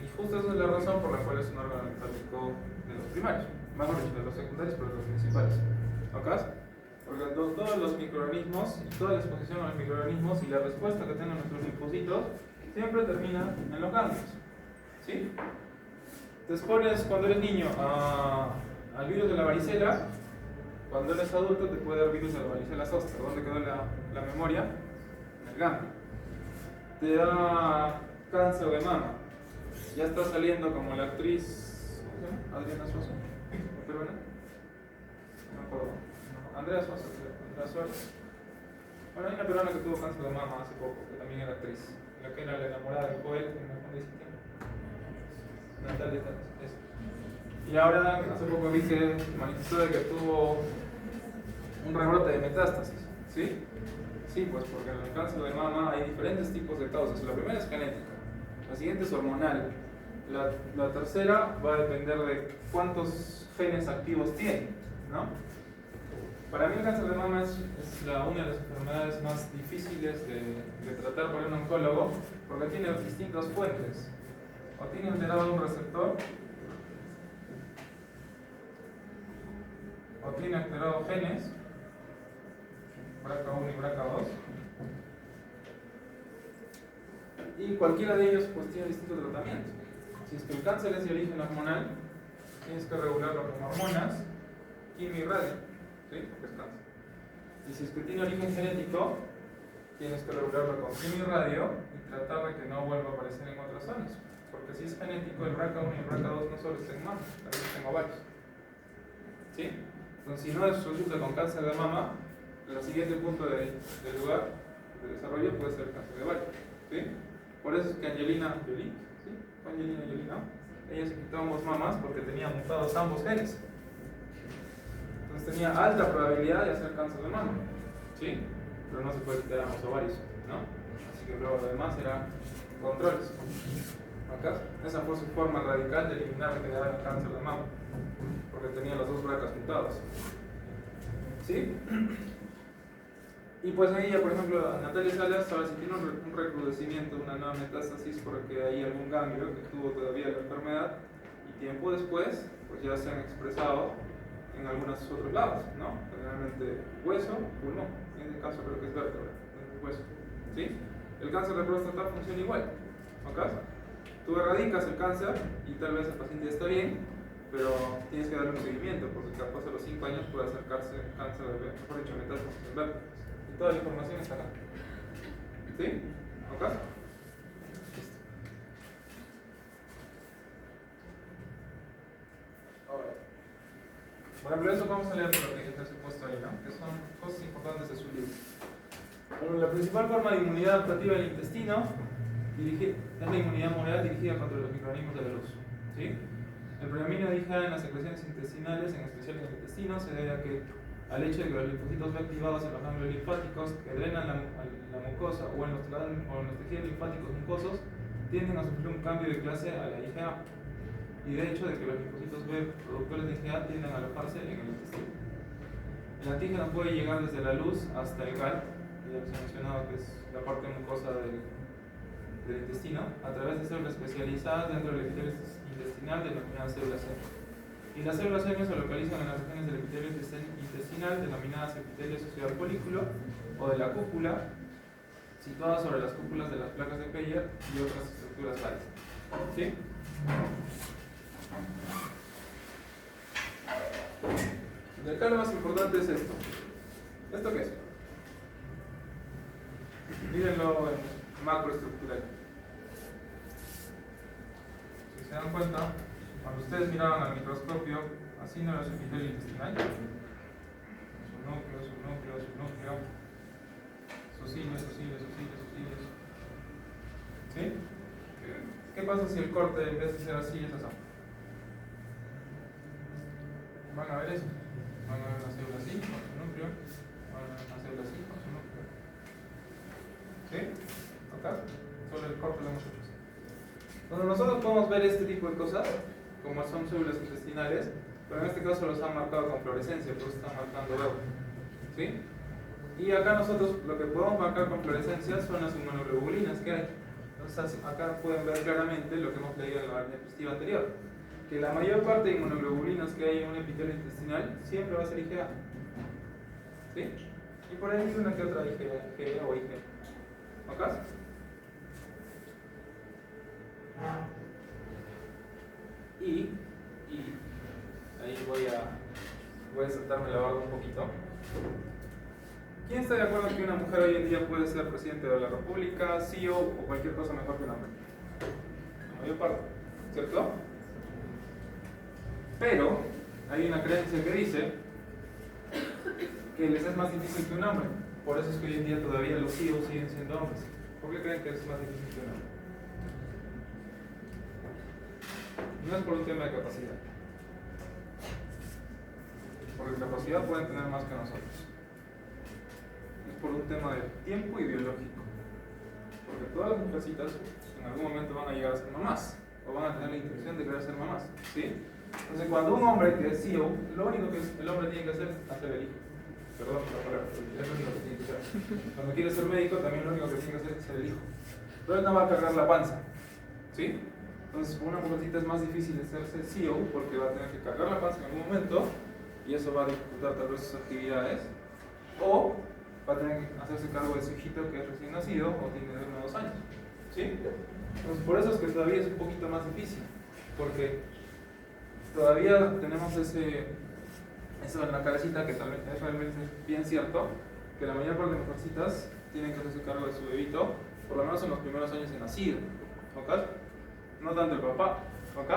Y justo esa es la razón por la cual es un órgano linfático de los primarios, mejor dicho, de los secundarios, pero de los principales. ¿Ok? Porque todos los microorganismos, y toda la exposición a los microorganismos y la respuesta que tienen nuestros linfocitos siempre termina en los ganglios, ¿sí? Te expones cuando eres niño al virus de la varicela, cuando eres adulto te puede dar virus de la varicela zoster. ¿Dónde quedó la memoria? En el ganglio. Te da cáncer de mama, ya está saliendo como la actriz, ¿cómo se llama? Adriana Suazo, peruana, no me acuerdo, Andrea Suazo, Andrea Suárez. Bueno, hay una peruana que tuvo cáncer de mama hace poco, que también era actriz, la que era la enamorada de Joel, que me acuerdo ese tiempo. Natalia, eso. Y ahora, hace poco vi que manifestó de que tuvo un rebrote de metástasis, ¿sí? Sí, pues porque en el cáncer de mama hay diferentes tipos de causas. La primera es genética, la siguiente es hormonal, la tercera va a depender de cuántos genes activos tiene, ¿no? Para mí el cáncer de mama es una de las enfermedades más difíciles de tratar por un oncólogo porque tiene distintas fuentes. O tiene alterado un receptor, o tiene alterado genes, BRCA1 y BRCA2, y cualquiera de ellos pues tiene distinto tratamiento. Si es que el cáncer es de origen hormonal, tienes que regularlo con hormonas, quimio y radio, ¿sí? Porque es cáncer. Y si es que tiene origen genético, tienes que regularlo con quimio y radio y tratar de que no vuelva a aparecer en otras zonas. Porque si es genético, el BRCA1 y el BRCA2 no solo estén en mamas, también estén ovarios, ¿sí? Entonces, si no resulta con cáncer de mama, el siguiente punto del lugar de desarrollo puede ser cáncer de ovario, ¿sí? Por eso es que Angelina Jolie, ¿sí? Angelina Jolie, ¿no? Ella se quitó ambos mamas porque tenía mutados ambos genes. Entonces tenía alta probabilidad de hacer cáncer de mama, ¿sí? Pero no se puede quitar ambos ovarios, ¿no? Así que luego lo demás era controles. Acá, esa fue su forma radical de eliminar el cáncer de mama, porque tenía las dos bracas juntadas. ¿Sí? Y pues ahí ya, por ejemplo, Natalia Salas ahora sí tiene un recrudecimiento, una nueva metástasis, porque hay algún ganglio que tuvo todavía la enfermedad, y tiempo después, pues ya se han expresado en algunos otros lados, ¿no? Generalmente hueso, pulmón, en este caso creo que es vértebra, hueso. ¿Sí? El cáncer de próstata funciona igual, ¿ok? Tú erradicas el cáncer y tal vez el paciente ya está bien, pero tienes que darle un seguimiento, porque capaz a los 5 años puede acercarse cáncer, mejor dicho, metástasis en vértebras. Y toda la información está acá. ¿Sí? ¿Ok? Listo. Ahora, por ejemplo, eso vamos a leer por lo que está supuesto ahí, ¿no? Que son cosas importantes de su libro. Bueno, la principal forma de inmunidad adaptativa del intestino es la inmunidad moral dirigida contra los microorganismos de la luz. ¿Sí? El predominio de IgA en las secreciones intestinales, en especial en el intestino, se debe al hecho de que los linfocitos B activados en los ganglios linfáticos que drenan la mucosa o en los tejidos linfáticos mucosos tienden a sufrir un cambio de clase a la IgA. Y de hecho de que los linfocitos B productores de IgA tienden a alojarse en el intestino. El antígeno puede llegar desde la luz hasta el GAL, ya les he mencionado que es la parte mucosa del intestino, a través de células especializadas dentro del epitelio intestinal denominadas células M. Y las células M se localizan en las regiones del epitelio intestinal denominadas epitelio asociado al folículo o de la cúpula, situadas sobre las cúpulas de las placas de Peyer y otras estructuras varias. ¿Sí? De acá lo más importante es esto. ¿Esto qué es? Mírenlo en macroestructural. Si se dan cuenta, cuando ustedes miraban al microscopio, así no era su epitelio intestinal. Su núcleo, sus hilos. ¿Sí? ¿Qué pasa si el corte en vez de ser así es así? Van a ver eso. Van a ver una célula así, con su núcleo. Van a ver una célula así, con su núcleo. ¿Sí? ¿Acá? Solo el corte lo hemos hecho así. Cuando nosotros podemos ver este tipo de cosas, como son células intestinales, pero en este caso los han marcado con fluorescencia, por eso están marcando verde. ¿Sí? Y acá nosotros lo que podemos marcar con fluorescencia son las inmunoglobulinas que hay. Entonces acá pueden ver claramente lo que hemos leído en la diapositiva anterior, que la mayor parte de inmunoglobulinas que hay en un epitelio intestinal siempre va a ser IgA. ¿Sí? Y por ahí una que otra IgA o IG. ¿Ok? Y ahí voy a saltarme la barba un poquito. ¿Quién está de acuerdo que una mujer hoy en día puede ser presidente de la República, CEO o cualquier cosa mejor que un hombre? La mayor parte, ¿cierto? Pero hay una creencia que dice que les es más difícil que un hombre. Por eso es que hoy en día todavía los CEOs siguen siendo hombres. ¿Por qué creen que es más difícil que un hombre? No es por un tema de capacidad. Porque capacidad pueden tener más que nosotros. Es por un tema de tiempo y biológico. Porque todas las mujercitas en algún momento van a llegar a ser mamás. O van a tener la intención de querer ser mamás. ¿Sí? Entonces cuando un hombre que es CEO, lo único que el hombre tiene que hacer es hacer el hijo. Perdón por la palabra, es lo único que tiene que hacer. Cuando quiere ser médico, también lo único que tiene que hacer es hacer el hijo. Pero él no va a cargar la panza. ¿Sí? Entonces, con una mujercita es más difícil hacerse CEO porque va a tener que cargar la panza en algún momento y eso va a dificultar tal vez sus actividades. O va a tener que hacerse cargo de su hijito que es recién nacido o tiene 1 o 2 años. ¿Sí? Entonces, por eso es que todavía es un poquito más difícil. Porque todavía tenemos eso en la cabecita que tal vez es realmente bien cierto, que la mayor parte de mujercitas tienen que hacerse cargo de su bebito, por lo menos en los primeros años de nacido. ¿Ok? No tanto el papá. ¿Ok?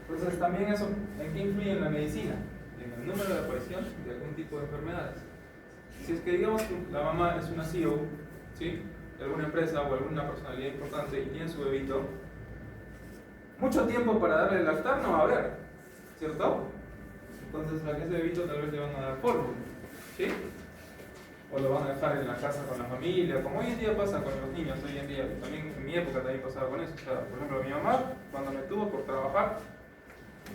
Entonces también eso, ¿en qué influye en la medicina? En el número de aparición de algún tipo de enfermedades. Si es que digamos que la mamá es una CEO, ¿sí?, de alguna empresa o alguna personalidad importante y tiene su bebito, mucho tiempo para darle el lactar no va a haber, ¿cierto? Entonces a ese bebito tal vez le van a dar fórmula, ¿sí? o lo van a dejar en la casa con la familia, como hoy en día pasa con los niños, hoy en día, también en mi época también pasaba con eso. O sea, por ejemplo, mi mamá, cuando me tuvo por trabajar,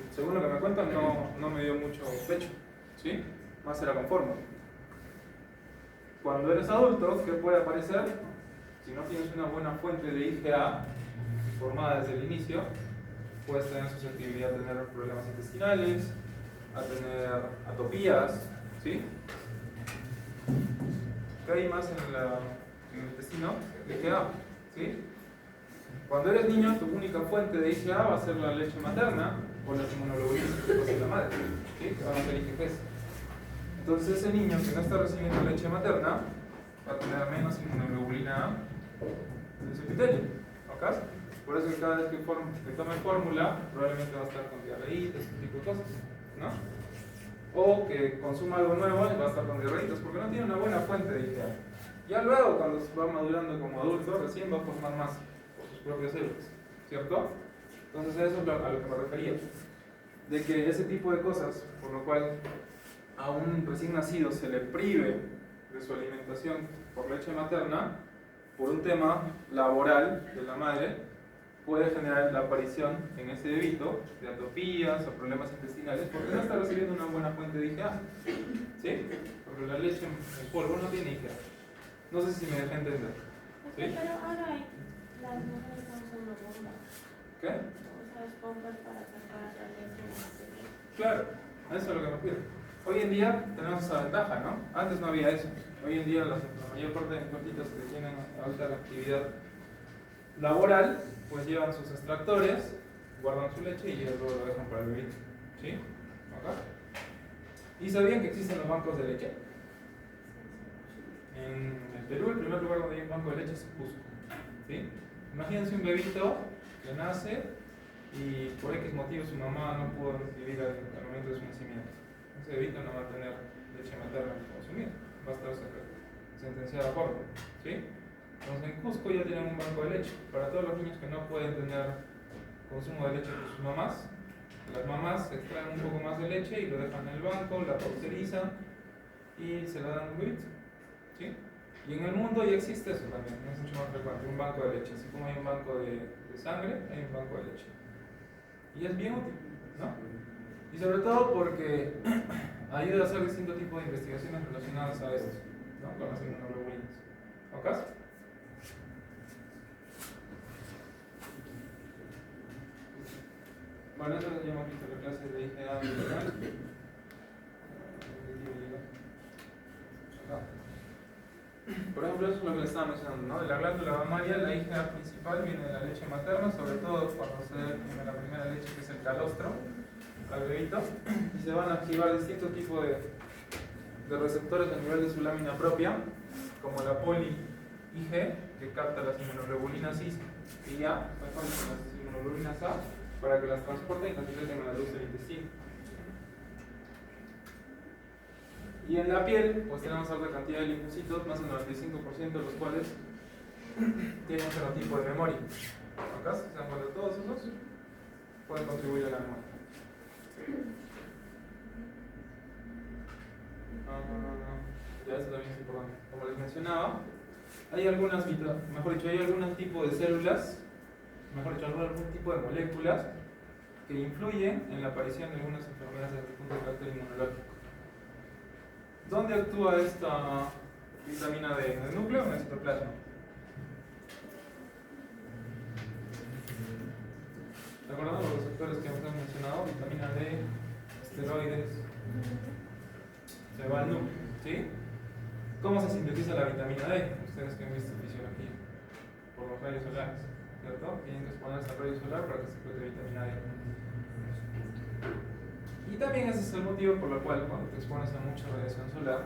según lo que me cuentan, no me dio mucho pecho, ¿sí? Más era con fórmula. Cuando eres adulto, ¿qué puede aparecer? Si no tienes una buena fuente de IgA formada desde el inicio, puedes tener susceptibilidad a tener problemas intestinales, a tener atopías, ¿sí? ¿Qué hay más en el intestino? IgA, ¿sí? Cuando eres niño, tu única fuente de IgA va a ser la leche materna o las inmunoglobulinas que te pasa la madre, ¿sí? Que van a ser IgGs. Entonces ese niño que no está recibiendo leche materna va a tener menos inmunoglobulina A en su epitelio, ¿ok? Por eso que cada vez que tome fórmula, probablemente va a estar con diarreitas, ese tipo de cosas, ¿no? O que consuma algo nuevo y va a estar con diarreitas porque no tiene una buena fuente de IgA. Ya luego, cuando se va madurando como adulto, recién va a formar más por sus propias células, ¿cierto? Entonces eso es a lo que me refería, de que ese tipo de cosas, por lo cual a un recién nacido se le prive de su alimentación por leche materna, por un tema laboral de la madre, puede generar la aparición en ese bebito de atopías o problemas intestinales porque no está recibiendo una buena fuente de IgA, ¿sí? Porque la leche en polvo no tiene IgA. No sé si me dejé entender, ¿sí? Pero ahora las mujeres no usan una bomba. ¿Qué? O sea, las bombas para sacar la leche. Claro, a eso es a lo que me refiero. Hoy en día tenemos esa ventaja, ¿no? Antes no había eso. Hoy en día la mayor parte de infantitos que tienen alta actividad laboral, pues llevan sus extractores, guardan su leche y luego lo dejan para el bebé. ¿Sí? ¿Acá? ¿Y sabían que existen los bancos de leche? En el Perú, el primer lugar donde hay un banco de leche es Cusco. ¿Sí? Imagínense un bebito que nace y por X motivo su mamá no pudo vivir al momento de su nacimiento. Ese bebito no va a tener leche materna que consumir, va a estar sentenciado a fórmula. ¿Sí? Entonces en Cusco ya tienen un banco de leche para todos los niños que no pueden tener consumo de leche por sus mamás. Las mamás extraen un poco más de leche y lo dejan en el banco, la pasteurizan y se lo dan al bebito. ¿Sí? Y en el mundo ya existe eso también, es mucho más frecuente, un banco de leche. Así como hay un banco de sangre, hay un banco de leche. Y es bien útil, ¿no? Y sobre todo porque ayuda a hacer distintos tipos de investigaciones relacionadas a esto, ¿no? Con las inmunoglobulinas. ¿Ok? Bueno, eso ya hemos visto la clase de IgA bilateral. Por ejemplo, eso es lo que le estaba mencionando, ¿no? De la glándula mamaria, la IgA principal viene de la leche materna, sobre todo cuando se da la primera leche, que es el calostro, al bebito, y se van a activar distintos tipos de receptores a nivel de su lámina propia, como la poli-IG, que capta las inmunoglobulinas I y A, mejor dicho, las inmunoglobulinas A, para que las transporten y las secreten a la luz del intestino. Y en la piel, pues tenemos alta cantidad de linfocitos, más del 95% de los cuales tienen un fenotipo de memoria. Acá se dan cuenta, todos esos pueden contribuir a la memoria. Ya eso también es importante. Como les mencionaba, hay algunas, mejor dicho, hay algún tipo de células, mejor dicho, algún tipo de moléculas que influyen en la aparición de algunas enfermedades desde el punto de carácter inmunológico. ¿Dónde actúa esta vitamina D? ¿En el núcleo o en el citoplasma? ¿Recordamos los receptores que hemos mencionado? Vitamina D, esteroides, se va al núcleo, ¿sí? ¿Cómo se sintetiza la vitamina D? Ustedes que han visto fisiología, por los rayos solares, ¿cierto? Tienen que exponerse al rayo solar para que se encuentre vitamina D. Y también ese es el motivo por el cual cuando te expones a mucha radiación solar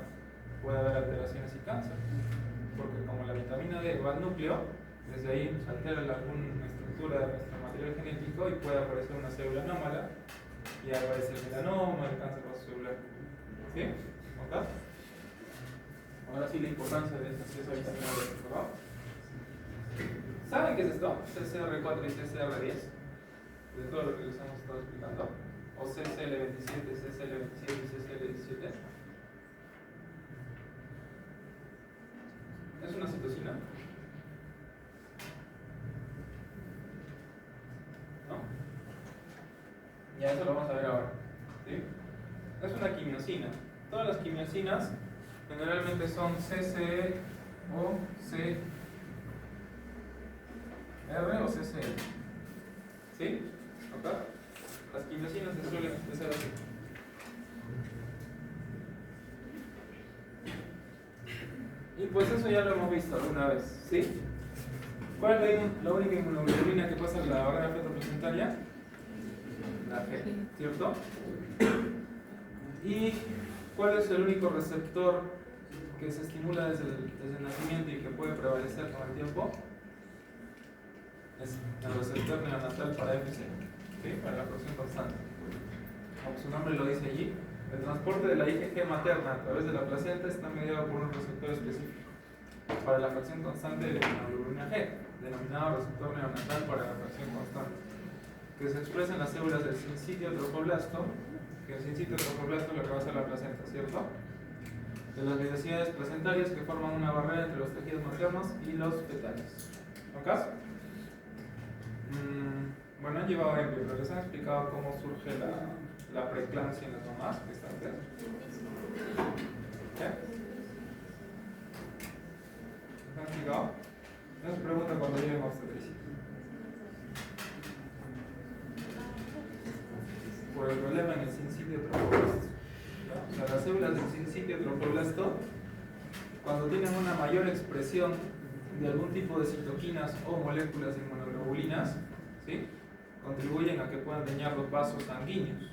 puede haber alteraciones y cáncer, porque como la vitamina D va al núcleo, desde ahí se altera alguna estructura de nuestro material genético y puede aparecer una célula anómala y aparece el melanoma, el cáncer vasocelular. ¿Sí? ¿Ok? Ahora sí la importancia de esa vitamina D, ¿verdad? ¿Saben qué es esto? CCR4 y CCR10, de todo lo que les hemos estado explicando. O CCL27, CCL27 y CCL17. Ya eso lo vamos a ver ahora. ¿Sí? Es una quimiosina. Todas las quimiosinas generalmente son CCE o CR o CCL. ¿Sí? ¿Ok? Las quimiosinas se suelen expresar así. Y pues eso ya lo hemos visto alguna vez. ¿Sí? ¿Cuál es la única inmunoglobulina que pasa en la barrera feto-placentaria? La G, ¿cierto? ¿Y cuál es el único receptor que se estimula desde el nacimiento y que puede prevalecer con el tiempo? Es el receptor neonatal para FC, ¿sí? Para la fracción constante. Como su nombre lo dice allí, el transporte de la IgG materna a través de la placenta está mediado por un receptor específico para la fracción constante de la inmunoglobulina G, denominado receptor neonatal para la fracción constante, que se expresa en las células del sincitio tropoblasto, que el sincitio tropoblasto es lo que va a ser la placenta, ¿cierto? De las vellosidades placentarias que forman una barrera entre los tejidos maternos y los fetales. ¿Ok? Bueno, han llevado ejemplo, pero les han explicado cómo surge la preeclampsia en las mamás gestantes. ¿Qué? ¿Les han explicado? No se pregunta cuando lleguen a obstetricia. Por el problema en el sincitio tropoblasto. O sea, las células del sincitio tropoblasto, cuando tienen una mayor expresión de algún tipo de citoquinas o moléculas de inmunoglobulinas, ¿sí?, contribuyen a que puedan dañar los vasos sanguíneos de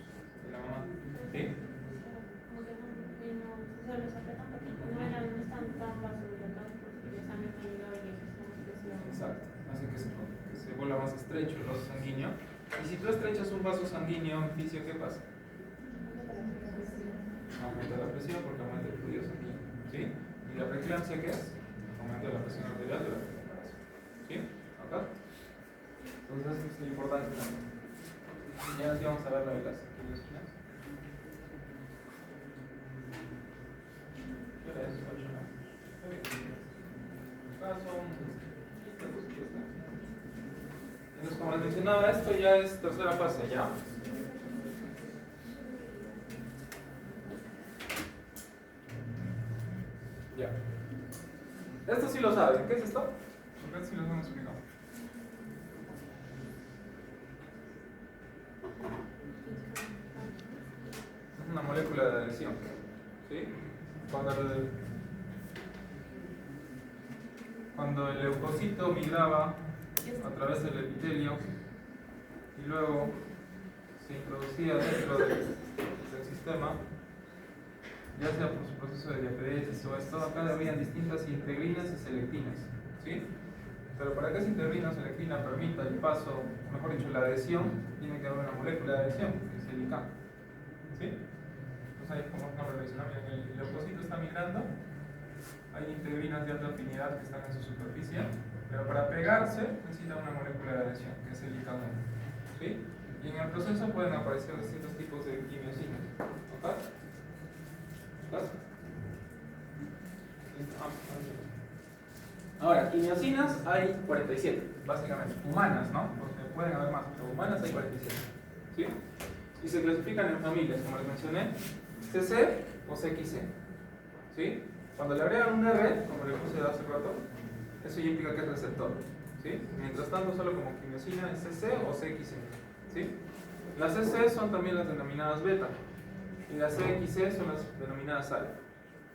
la mamá. ¿Sí? Como que no los apretan porque no están tan vasodilatados porque ya están determinados y es una expresión. Exacto, hace que se vuelva más estrecho el vaso sanguíneo. Y si tú estrechas un vaso sanguíneo en fisio, ¿qué pasa? Aumenta la presión porque aumenta el fluido sanguíneo. ¿Sí? ¿Y la preeclampsia qué es? Aumenta la presión arterial durante el embarazo. ¿Sí? ¿Acá? Entonces eso es importante también. Y ahora sí vamos a ver lo de las quimiosinas. ¿Qué hora es? 8, ¿no? Acá son... Entonces, como les mencionaba, esto ya es tercera fase, ¿ya? Ya. Esto sí lo saben. ¿Qué es esto? Porque esto sí lo hemos explicado. Es una molécula de adhesión. ¿Sí? Cuando el leucocito migraba a través del epitelio y luego se introducía dentro del sistema, ya sea por su proceso de diaperesis o esto, acá habían distintas integrinas y selectinas, ¿sí? Pero para que esa integrina o selectina permita el paso, mejor dicho, la adhesión, tiene que haber una molécula de adhesión, que es el ICAM, ¿sí? Entonces ahí como ejemplo mencionamos, el leucocito está migrando, hay integrinas de alta afinidad que están en su superficie, pero para pegarse necesita una molécula de adhesión, que es el ICAM, ¿sí? Y en el proceso pueden aparecer distintos tipos de quimiosinas, ¿ok? Ahora, quimiosinas hay 47, básicamente. Humanas, ¿no? Porque pueden haber más, pero humanas hay 47. ¿Sí? Y se clasifican en familias, como les mencioné, CC o CXC. ¿Sí? Cuando le agregan un R, como le puse hace rato, eso ya implica que es receptor. ¿Sí? Mientras tanto, solo como quimiosina es CC o CXC. ¿Sí? Las CC son también las denominadas beta. Y las CXC son las denominadas alfa.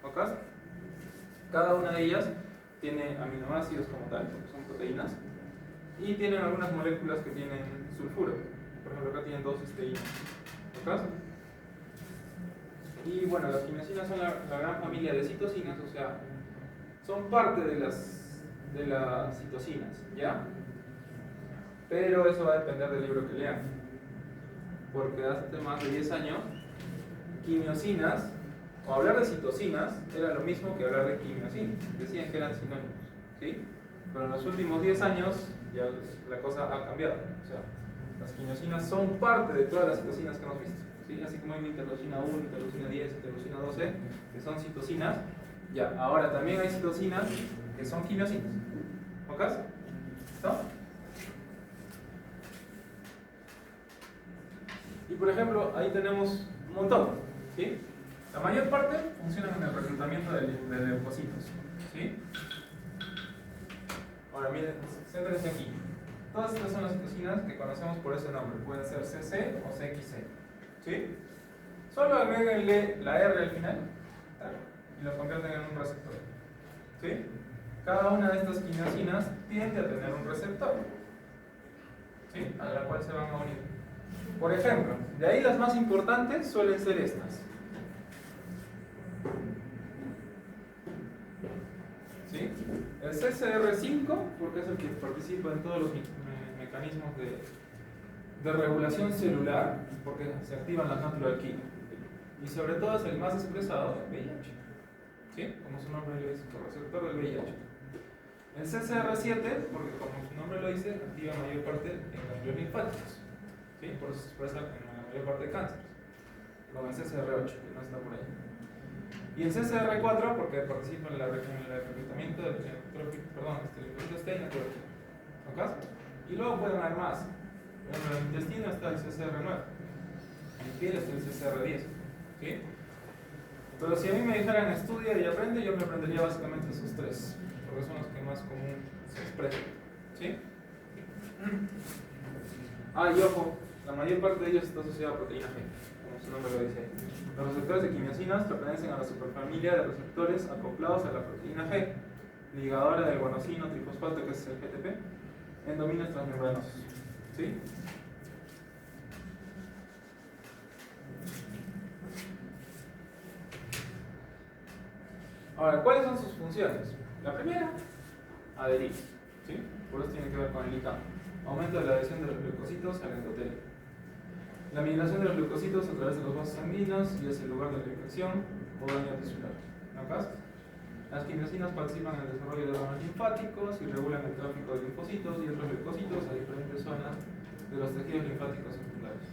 ¿Ok? Cada una de ellas tiene aminoácidos como tal, porque son proteínas, y tienen algunas moléculas que tienen sulfuro. Por ejemplo, acá tienen dos cisteínas. ¿Ok? Y bueno, las quimiosinas son la gran familia de citocinas, o sea, son parte de las citocinas, ¿ya? Pero eso va a depender del libro que lean. Porque hace más de 10 años, quimiosinas, o hablar de citocinas, era lo mismo que hablar de quimiosinas. Decían que eran sinónimos, ¿sí? Pero en los últimos 10 años ya la cosa ha cambiado. O sea, las quimiosinas son parte de todas las citocinas que hemos visto, ¿sí? Así como hay interleucina 1, interleucina 10, interleucina 12, que son citocinas, ya, ahora también hay citocinas que son quimiosinas. ¿Ok? ¿Listo? Y por ejemplo, ahí tenemos un montón, ¿sí? La mayor parte funcionan en el reclutamiento de leucocitos, ¿sí? Ahora miren, céntrense aquí. Todas estas son las citocinas que conocemos por ese nombre. Pueden ser CC o CXC, ¿sí? Solo agréguenle la R al final, ¿tak? Y lo convierten en un receptor, ¿sí? Cada una de estas quinasinas tiende a tener un receptor, ¿sí? A la cual se van a unir. Por ejemplo, de ahí las más importantes suelen ser estas, ¿sí? El CCR5, porque es el que participa en todos los mecanismos de regulación celular, porque se activan las natural killer. Y sobre todo es el más expresado del VIH, ¿sí? Como su nombre lo dice, el receptor del VIH. El CCR7, porque como su nombre lo dice, activa mayor parte en ganglios linfáticos, ¿sí? Por eso se expresa en la mayor parte de cánceres. Luego el CCR8, que no está por ahí. Y el CCR4, porque participa en el reclutamiento del linfocitos T y natural killer. ¿Ok? Y luego pueden haber más. En el intestino está el CCR9, en la piel está el CCR10, ¿sí? Pero si a mí me dijeran estudia y aprende, yo me aprendería básicamente esos tres, porque son los que más común se expresan, ¿sí? Y ojo, la mayor parte de ellos está asociada a proteína G, como su nombre lo dice. Los receptores de quimiosinas pertenecen a la superfamilia de receptores acoplados a la proteína G, ligadora del guanosino trifosfato, que es el GTP, en dominios transmembranosos, ¿sí? Ahora, ¿cuáles son sus funciones? La primera, adherir, ¿sí? Por eso tiene que ver con el ICAM. Aumento de la adhesión de los leucocitos al endotelio. La migración de los leucocitos a través de los vasos sanguíneos y es el lugar de la infección o daño tisular. ¿No? Las quimiosinas participan en el desarrollo de órganos linfáticos y regulan el tráfico de linfocitos y otros leucocitos a diferentes zonas de los tejidos linfáticos secundarios.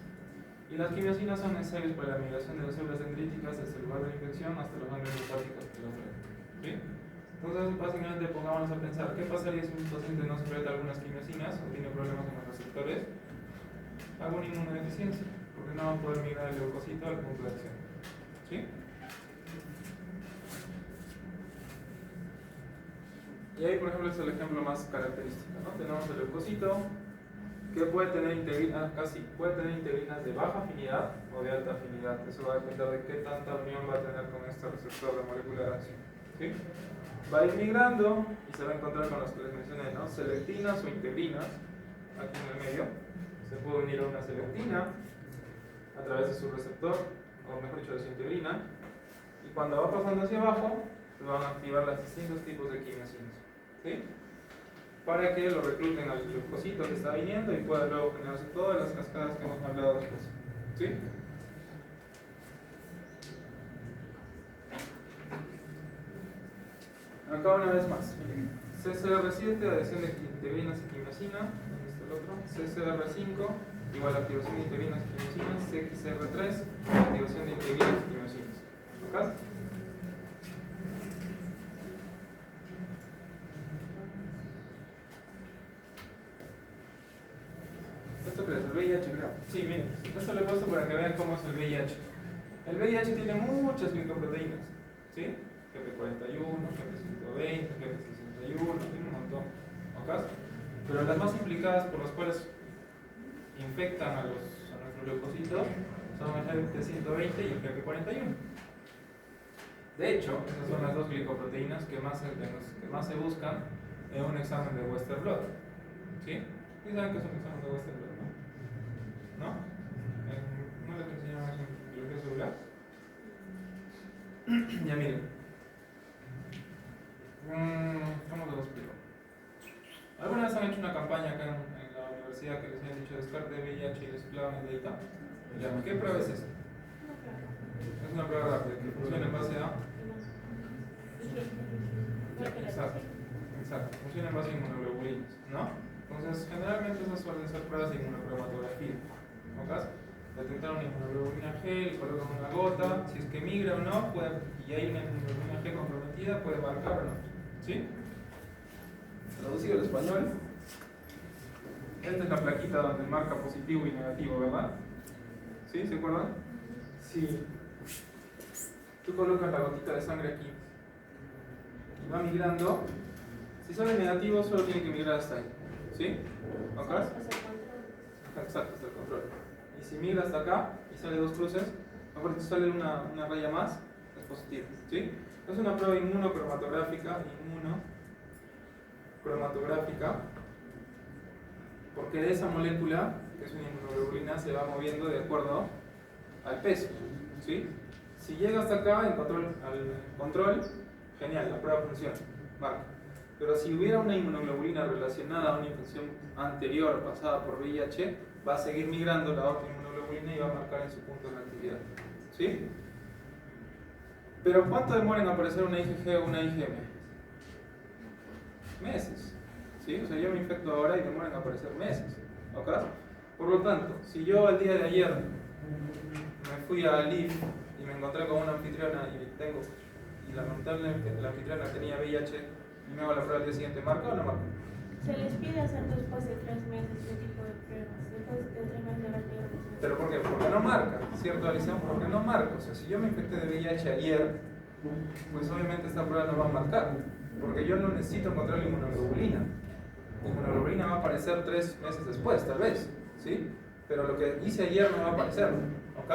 Y las quimiosinas son necesarias para la migración de las células dendríticas desde el lugar de la infección hasta los ganglios linfáticos que los ven. ¿Sí? Entonces, básicamente, pongámonos a pensar, ¿qué pasaría si un paciente no secreta algunas quimiosinas o tiene problemas con los receptores? Alguna inmunodeficiencia, porque no va a poder migrar el leucocito al punto de acción. ¿Sí? Y ahí, por ejemplo, es el ejemplo más característico, ¿no? Tenemos el leucocito que puede tener integrinas de baja afinidad o de alta afinidad. Eso va a depender de qué tanta unión va a tener con este receptor de molécula de acción, ¿sí? Va a ir migrando y se va a encontrar con los que les mencioné, ¿no? Selectinas o integrinas, aquí en el medio. Se puede unir a una selectina a través de su receptor, o mejor dicho, de su integrina, y cuando va pasando hacia abajo, se van a activar los distintos tipos de quimiosinas, ¿sí? Para que lo recluten al leucocito que está viniendo y pueda luego generarse todas las cascadas que hemos hablado después, ¿sí? Acá una vez más, CCR7, adhesión de integrinas y quimiosina, ¿dónde está el otro? CCR5, igual activación de integrinas y quimiosinas, CXR3, activación de integrinas y quimiosinas. ¿Ok? ¿Esto qué es? ¿El VIH, creo? Sí, miren, esto lo he puesto para que vean cómo es el VIH. El VIH tiene muchas glicoproteínas, ¿sí? GP41, GP120, GP61, tiene un montón, ¿ok? Pero las más implicadas por las cuales infectan a nuestros leucocitos son el GP120 y el GP41. De hecho, esas son las dos glicoproteínas que más se buscan en un examen de Western blot, ¿sí? ¿Y saben qué es un examen de Western blot, no? ¿No? ¿No les enseñaron eso en biología celular? Ya miren. ¿Cómo te lo explico? ¿Alguna vez han hecho una campaña acá en la universidad que les han dicho descarte de VIH y les clavan el dedito? ¿Qué prueba es esa? Es una prueba rápida que funciona en base a... Exacto, funciona en base a inmunoglobulinas, ¿no? Entonces, generalmente esas suelen ser pruebas de inmunocromatografía. ¿Ok? Detectar una inmunoglobulina G, colocan una gota, si es que migra o no, y hay una inmunoglobulina G comprometida, puede marcar o no. ¿Sí? Traducido al español, esta es la plaquita donde marca positivo y negativo, ¿verdad? ¿Sí? ¿Se acuerdan? Si tú colocas la gotita de sangre aquí y va migrando, si sale negativo solo tiene que migrar hasta ahí. ¿Sí? ¿Ok? Exacto, hasta el control. Y si migra hasta acá y sale dos cruces, aparte sale una raya más, es positivo. ¿Sí? Es una prueba inmunocromatográfica, porque de esa molécula, que es una inmunoglobulina, se va moviendo de acuerdo al peso. ¿Sí? Si llega hasta acá, al control, genial, la prueba funciona, marca. Pero si hubiera una inmunoglobulina relacionada a una infección anterior pasada por VIH, va a seguir migrando la otra inmunoglobulina y va a marcar en su punto de actividad. ¿Sí? Pero ¿cuánto demora en aparecer una IgG o una IgM? Meses. ¿Sí? O sea, yo me infecto ahora y demora en aparecer meses. ¿Ok? Por lo tanto, si yo el día de ayer me fui a LIF y me encontré con una anfitriona y lamentablemente la anfitriona tenía VIH y me hago la prueba al día siguiente, ¿marca o no marca? Se les pide hacer después de 3 meses este tipo de pruebas. Después de 3 meses de haber tenido resultados. ¿Pero por qué? Porque no marca, ¿cierto, Alicia? Porque no marca. O sea, si yo me infecté de VIH ayer, pues obviamente esta prueba no va a marcar. Porque yo no necesito encontrar la inmunoglobulina. La inmunoglobulina va a aparecer 3 meses después, tal vez. ¿Sí? Pero lo que hice ayer no va a aparecer. ¿Ok?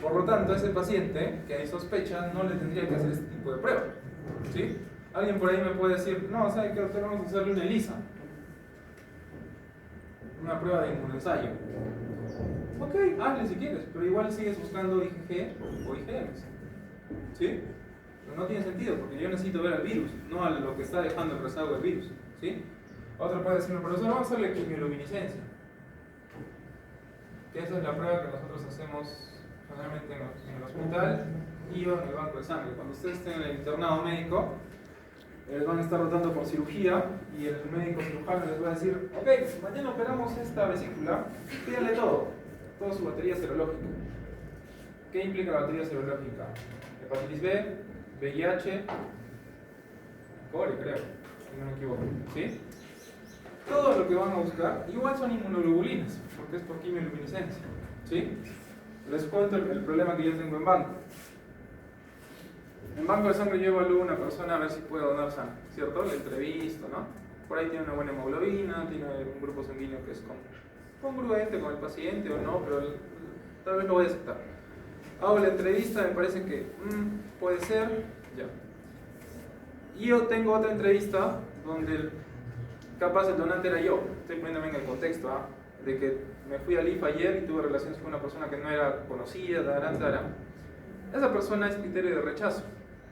Por lo tanto, a ese paciente que hay sospecha no le tendría que hacer este tipo de prueba. ¿Sí? Alguien por ahí me puede decir, no, ¿sabe qué? Tenemos que hacerle una ELISA, una prueba de inmunoensayo. Ok, hazle si quieres, pero igual sigues buscando IgG o IgMs. ¿Sí? Pero no tiene sentido, porque yo necesito ver al virus, no a lo que está dejando el rezago del virus. ¿Sí? Otro puede decirme, profesor, vamos a hacerle quimioluminiscencia. Que esa es la prueba que nosotros hacemos generalmente en el hospital y en el banco de sangre. Cuando ustedes estén en el internado médico, van a estar rotando por cirugía y el médico cirujano les va a decir, ok, mañana operamos esta vesícula, pídale toda su batería serológica. ¿Qué implica la batería serológica? Hepatitis B, VIH, cori, creo, si no me equivoco, ¿sí? Todo lo que van a buscar, igual son inmunoglobulinas, porque es por quimioluminiscencia, ¿sí? Les cuento el problema que yo tengo en banco. En banco de sangre yo evalúo a una persona a ver si puede donar sangre, ¿cierto? Le entrevisto, ¿no? Por ahí tiene una buena hemoglobina, tiene un grupo sanguíneo que es congruente con el paciente o no, pero tal vez lo voy a aceptar. Hago la entrevista, me parece que puede ser, ya. Y yo tengo otra entrevista donde capaz el donante era yo. Estoy poniéndome en el contexto, ¿ah? De que me fui al IFA ayer y tuve relaciones con una persona que no era conocida, Esa persona es criterio de rechazo.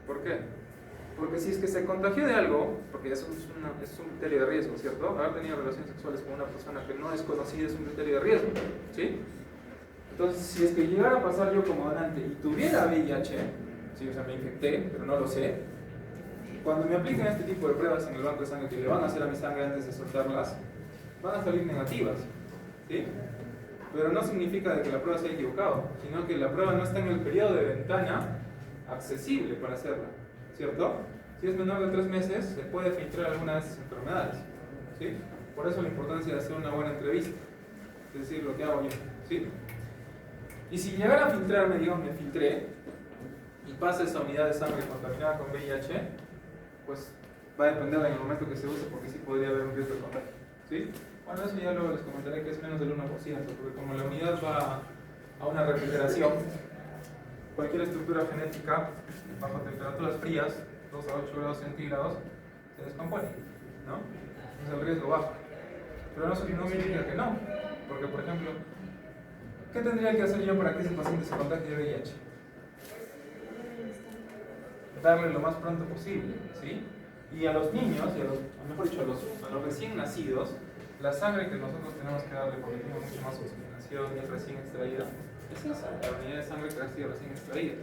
¿Por qué? Porque si es que se contagió de algo, porque eso es un criterio de riesgo, ¿cierto? Haber tenido relaciones sexuales con una persona que no es conocida es un criterio de riesgo, ¿sí? Entonces, si es que llegara a pasar yo como donante y tuviera VIH, ¿sí? O sea, me infecté, pero no lo sé, cuando me apliquen este tipo de pruebas en el banco de sangre que le van a hacer a mi sangre antes de soltarlas, van a salir negativas, ¿sí? Pero no significa de que la prueba se haya equivocado, sino que la prueba no está en el periodo de ventana accesible para hacerla, ¿cierto? Si es menor de 3 meses, se puede filtrar algunas enfermedades, ¿sí? Por eso la importancia de hacer una buena entrevista, es decir, lo que hago yo, ¿sí? Y si llegara a filtrarme, digamos, me filtré, y pasa esa unidad de sangre contaminada con VIH, pues va a depender en el momento que se use, porque sí podría haber un riesgo de contagio, ¿sí? Bueno, eso ya luego les comentaré que es menos del 1%, porque como la unidad va a una refrigeración, cualquier estructura genética bajo temperaturas frías, 2 a 8 grados centígrados, se descompone, ¿no? Entonces el riesgo baja. Pero no significa que no, porque por ejemplo, ¿qué tendría que hacer yo para que ese paciente se contagie de VIH? Darle lo más pronto posible, ¿sí? Y a los niños, mejor dicho, a los recién nacidos, la sangre que nosotros tenemos que darle, porque tiene mucho más oxigenación y es recién extraída, es esa, la unidad de sangre que ha sido recién extraída.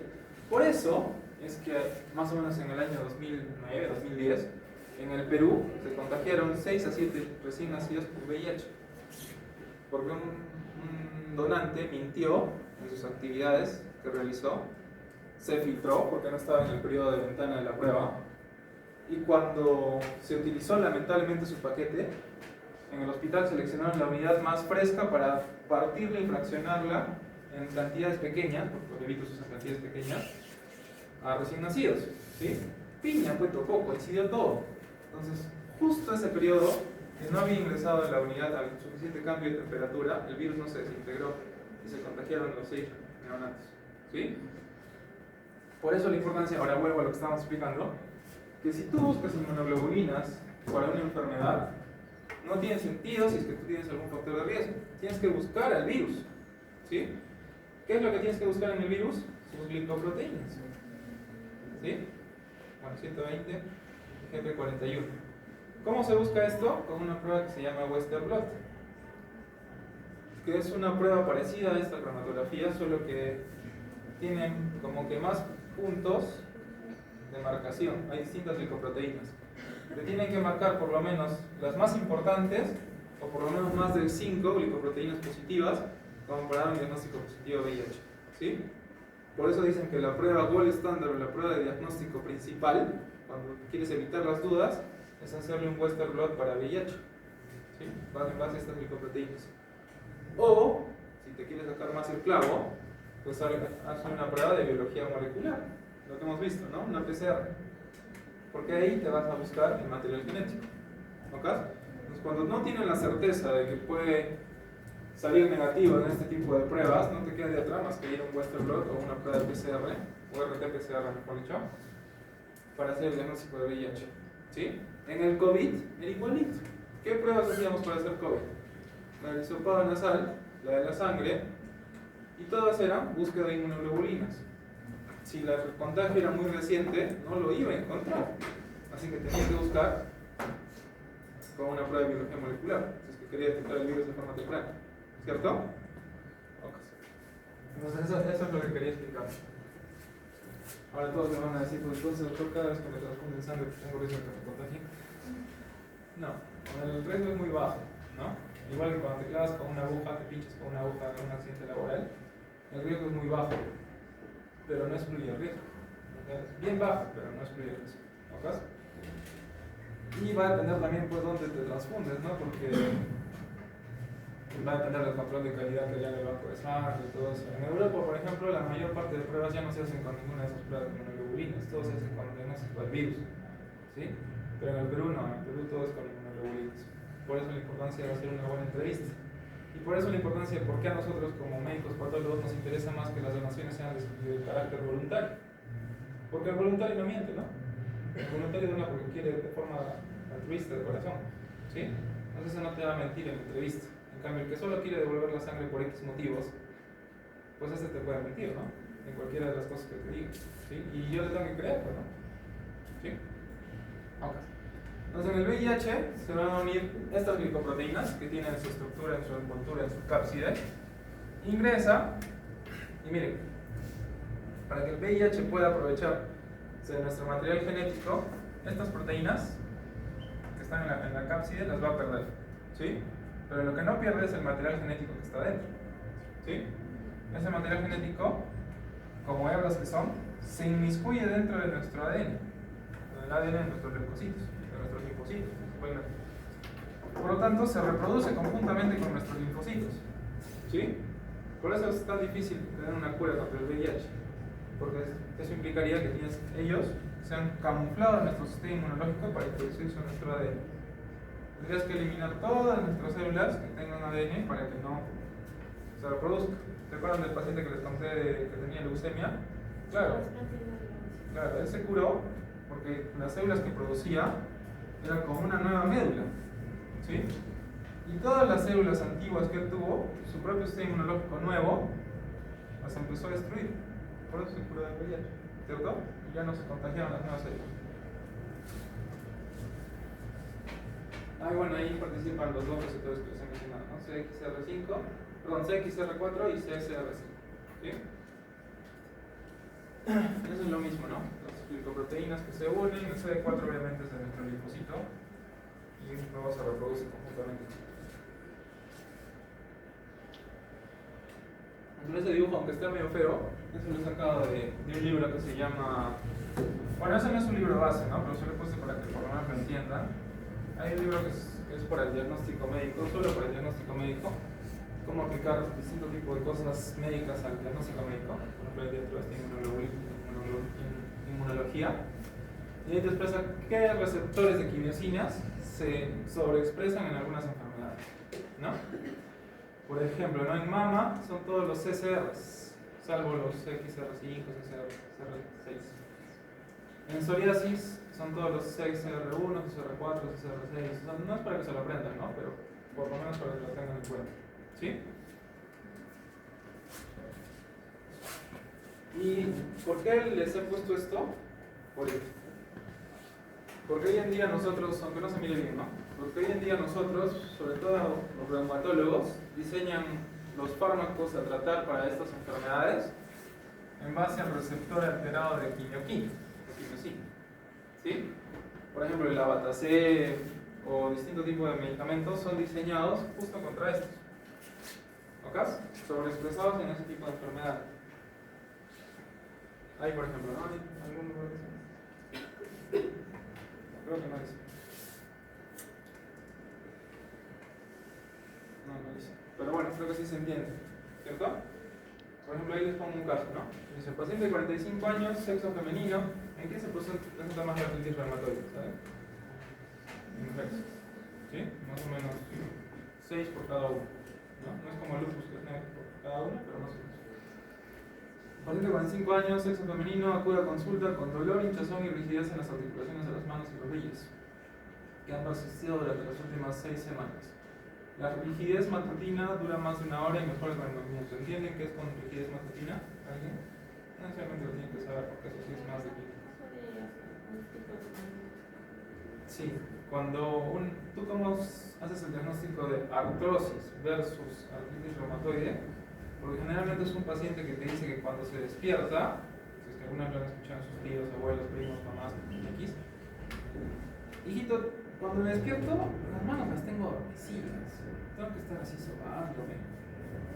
Por eso es que más o menos en el año 2009-2010, en el Perú se contagiaron 6 a 7 recién nacidos por VIH. Porque un donante mintió en sus actividades que realizó, se filtró porque no estaba en el periodo de ventana de la prueba, y cuando se utilizó lamentablemente su paquete, en el hospital seleccionaron la unidad más fresca para partirla y fraccionarla en cantidades pequeñas, porque los bebitos usan cantidades pequeñas, a recién nacidos, ¿sí? Piña, puesto coco, coincidió todo. Entonces, justo ese periodo, que no había ingresado en la unidad al suficiente cambio de temperatura, el virus no se desintegró y se contagiaron los 6 neonatos, ¿sí? Por eso la importancia, ahora vuelvo a lo que estábamos explicando, que si tú buscas inmunoglobulinas para una enfermedad, no tiene sentido si es que tú tienes algún factor de riesgo. Tienes que buscar al virus, ¿sí? ¿Qué es lo que tienes que buscar en el virus? Sus glicoproteínas, ¿sí? Bueno, 120, GP41. ¿Cómo se busca esto? Con una prueba que se llama Western blot, que es una prueba parecida a esta cromatografía, solo que tiene como que más puntos de marcación. Hay distintas glicoproteínas. Te tienen que marcar por lo menos las más importantes, o por lo menos más de 5 glicoproteínas positivas, como para dar un diagnóstico positivo de VIH, ¿sí? Por eso dicen que la prueba gold estándar o la prueba de diagnóstico principal, cuando quieres evitar las dudas, es hacerle un Western blot para VIH, ¿sí? En base a estas glicoproteínas. O, si te quieres sacar más el clavo, pues haz una prueba de biología molecular, lo que hemos visto, ¿no? Una PCR. Porque ahí te vas a buscar el material genético, ¿ok? Entonces, cuando no tienes la certeza de que puede salir negativo en este tipo de pruebas, no te queda de atrás más que ir a un Western blot o una prueba de PCR, o RT-PCR mejor dicho, para hacer el diagnóstico de VIH, ¿sí? En el COVID era igualito. ¿Qué pruebas hacíamos para hacer COVID? La del hisopado nasal, la de la sangre, y todas eran búsqueda de inmunoglobulinas. Si el contagio era muy reciente, no lo iba a encontrar. Así que tenía que buscar con una prueba de biología molecular, si es que quería detectar el virus de forma temprana. ¿Cierto? Okay. Entonces eso es lo que quería explicar. Ahora todos me van a decir, pues entonces doctor, cada vez que me transfunden sangre tengo riesgo de que me contagie. No, el riesgo es muy bajo, ¿no? Igual que cuando te clavas con una aguja, te pinchas con una aguja en un accidente laboral, el riesgo es muy bajo, pero no excluye el riesgo. Es bien bajo, pero no excluye el riesgo. ¿Ok? Y va a depender también pues dónde te transfundes, ¿no? Porque va a depender del control de calidad que haya en el banco de sangre y todo eso. En Europa, por ejemplo, la mayor parte de pruebas ya no se hacen con ninguna de esas pruebas de inmunoglobulinas, todo se hace con diagnóstico del virus, ¿sí? Pero en el Perú no, en el Perú todo es con inmunoglobulinas. Por eso la importancia de hacer una buena entrevista. Y por eso la importancia de por qué a nosotros como médicos patólogos nos interesa más que las donaciones sean de carácter voluntario. Porque el voluntario no miente, ¿no? El voluntario dona porque quiere de forma altruista, de corazón, ¿sí? Entonces eso no te va a mentir en la entrevista. En cambio, el que solo quiere devolver la sangre por X motivos, pues ese te puede mentir, ¿no? En cualquiera de las cosas que te diga, ¿sí? Y yo le tengo que creer, ¿no? ¿Sí? Ok. Entonces en el VIH se van a unir estas glicoproteínas que tienen su estructura, en su envoltura, en su cápside. Ingresa, y miren, para que el VIH pueda aprovechar de nuestro material genético, estas proteínas que están en la cápside las va a perder, ¿sí? Pero lo que no pierde es el material genético que está dentro, ¿sí? Ese material genético, como hebras que son, se inmiscuye dentro de nuestro ADN, el ADN de nuestros leucocitos, de nuestros linfocitos, principalmente. Por lo tanto, se reproduce conjuntamente con nuestros linfocitos, ¿sí? Por eso es tan difícil tener una cura contra el VIH, porque eso implicaría que ellos se han camuflado en nuestro sistema inmunológico para introducirse en nuestro ADN. Tendrías que eliminar todas nuestras células que tengan ADN para que no se reproduzca. ¿Se acuerdan del paciente que les conté que tenía leucemia? Claro, él se curó porque las células que producía eran como una nueva médula, ¿sí? Y todas las células antiguas que él tuvo, su propio sistema inmunológico nuevo, las empezó a destruir. Por eso se curó del VIH, ¿cierto? Y ya no se contagiaron las nuevas células. Ah, bueno, ahí participan los dos receptores que les he mencionado, ¿no? CXR4 y CSR5, ¿sí? Eso es lo mismo, ¿no? Las glicoproteínas que se unen, el CD4 obviamente es de nuestro linfocito y luego se reproduce conjuntamente. Entonces ese dibujo, aunque está medio feo, eso lo he sacado de un libro que se llama... Bueno, ese no es un libro base, ¿no? Pero se lo he puesto para que por lo menos lo entiendan. Hay un libro que es para el diagnóstico médico, solo para el diagnóstico médico, cómo aplicar distintos tipos de cosas médicas al diagnóstico médico, por ejemplo, ahí dentro de esta inmunología. Y ahí te expresa qué receptores de quimiosinas se sobreexpresan en algunas enfermedades, ¿no? Por ejemplo, ¿no? En mama son todos los CCRs, salvo los XR5, CCR6. En psoriasis son todos los CXR1, CXR4, CXR6. O sea, no es para que se lo aprendan, ¿no? Pero por lo menos para que lo tengan en cuenta. ¿Sí? ¿Y por qué les he puesto esto? Por esto. Porque hoy en día nosotros, aunque no se mire bien, ¿no? Porque hoy en día nosotros, sobre todo los reumatólogos, diseñan los fármacos a tratar para estas enfermedades en base al receptor alterado de quimioquina, de quimiosina. ¿Sí? Por ejemplo, el Abatacé o distintos tipos de medicamentos son diseñados justo contra estos. ¿Ok? Sobreexpresados en ese tipo de enfermedades. Hay, por ejemplo, ¿no? ¿Hay algún lugar de eso? Creo que no dice. No dice. Pero bueno, creo que sí se entiende. ¿Cierto? Por ejemplo, ahí les pongo un caso, ¿no? Dice, paciente de 45 años, sexo femenino, ¿en qué se presenta más la artritis reumatoide? ¿Sabes? En mujeres. ¿Sí? Más o menos 6 por cada uno. ¿No? No es como el lupus, que es negro por cada uno, pero más o menos. Paciente de 45 años, sexo femenino, acude a consulta con dolor, hinchazón y rigidez en las articulaciones de las manos y rodillas, que han persistido durante las últimas 6 semanas. La rigidez matutina dura más de 1 hora y mejora con el movimiento. ¿Entienden qué es con rigidez matutina? ¿Alguien? No necesariamente lo tienen que saber porque eso sí es más de clínica. Sí, cuando tú como haces el diagnóstico de artrosis versus artritis reumatoide, porque generalmente es un paciente que te dice que cuando se despierta, si es que alguna vez lo han escuchado sus tíos, abuelos, primos, mamás, X, hijito, cuando me despierto, las manos las tengo adormecidas, tengo que estar así sobándome,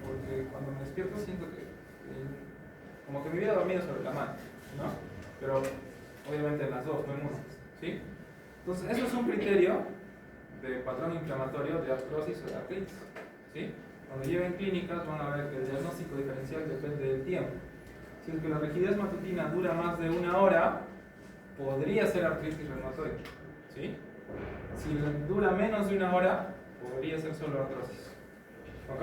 porque cuando me despierto siento que como que me hubiera dormido sobre la mano, ¿no? Pero obviamente en las dos, no en una, ¿sí? Entonces, eso es un criterio de patrón inflamatorio de artrosis o de artritis, ¿sí? Cuando lleven clínicas van a ver que el diagnóstico diferencial depende del tiempo. Si es que la rigidez matutina dura más de 1 hora, podría ser artritis reumatoide, ¿sí? Si dura menos de 1 hora, podría ser solo artrosis. ¿Ok?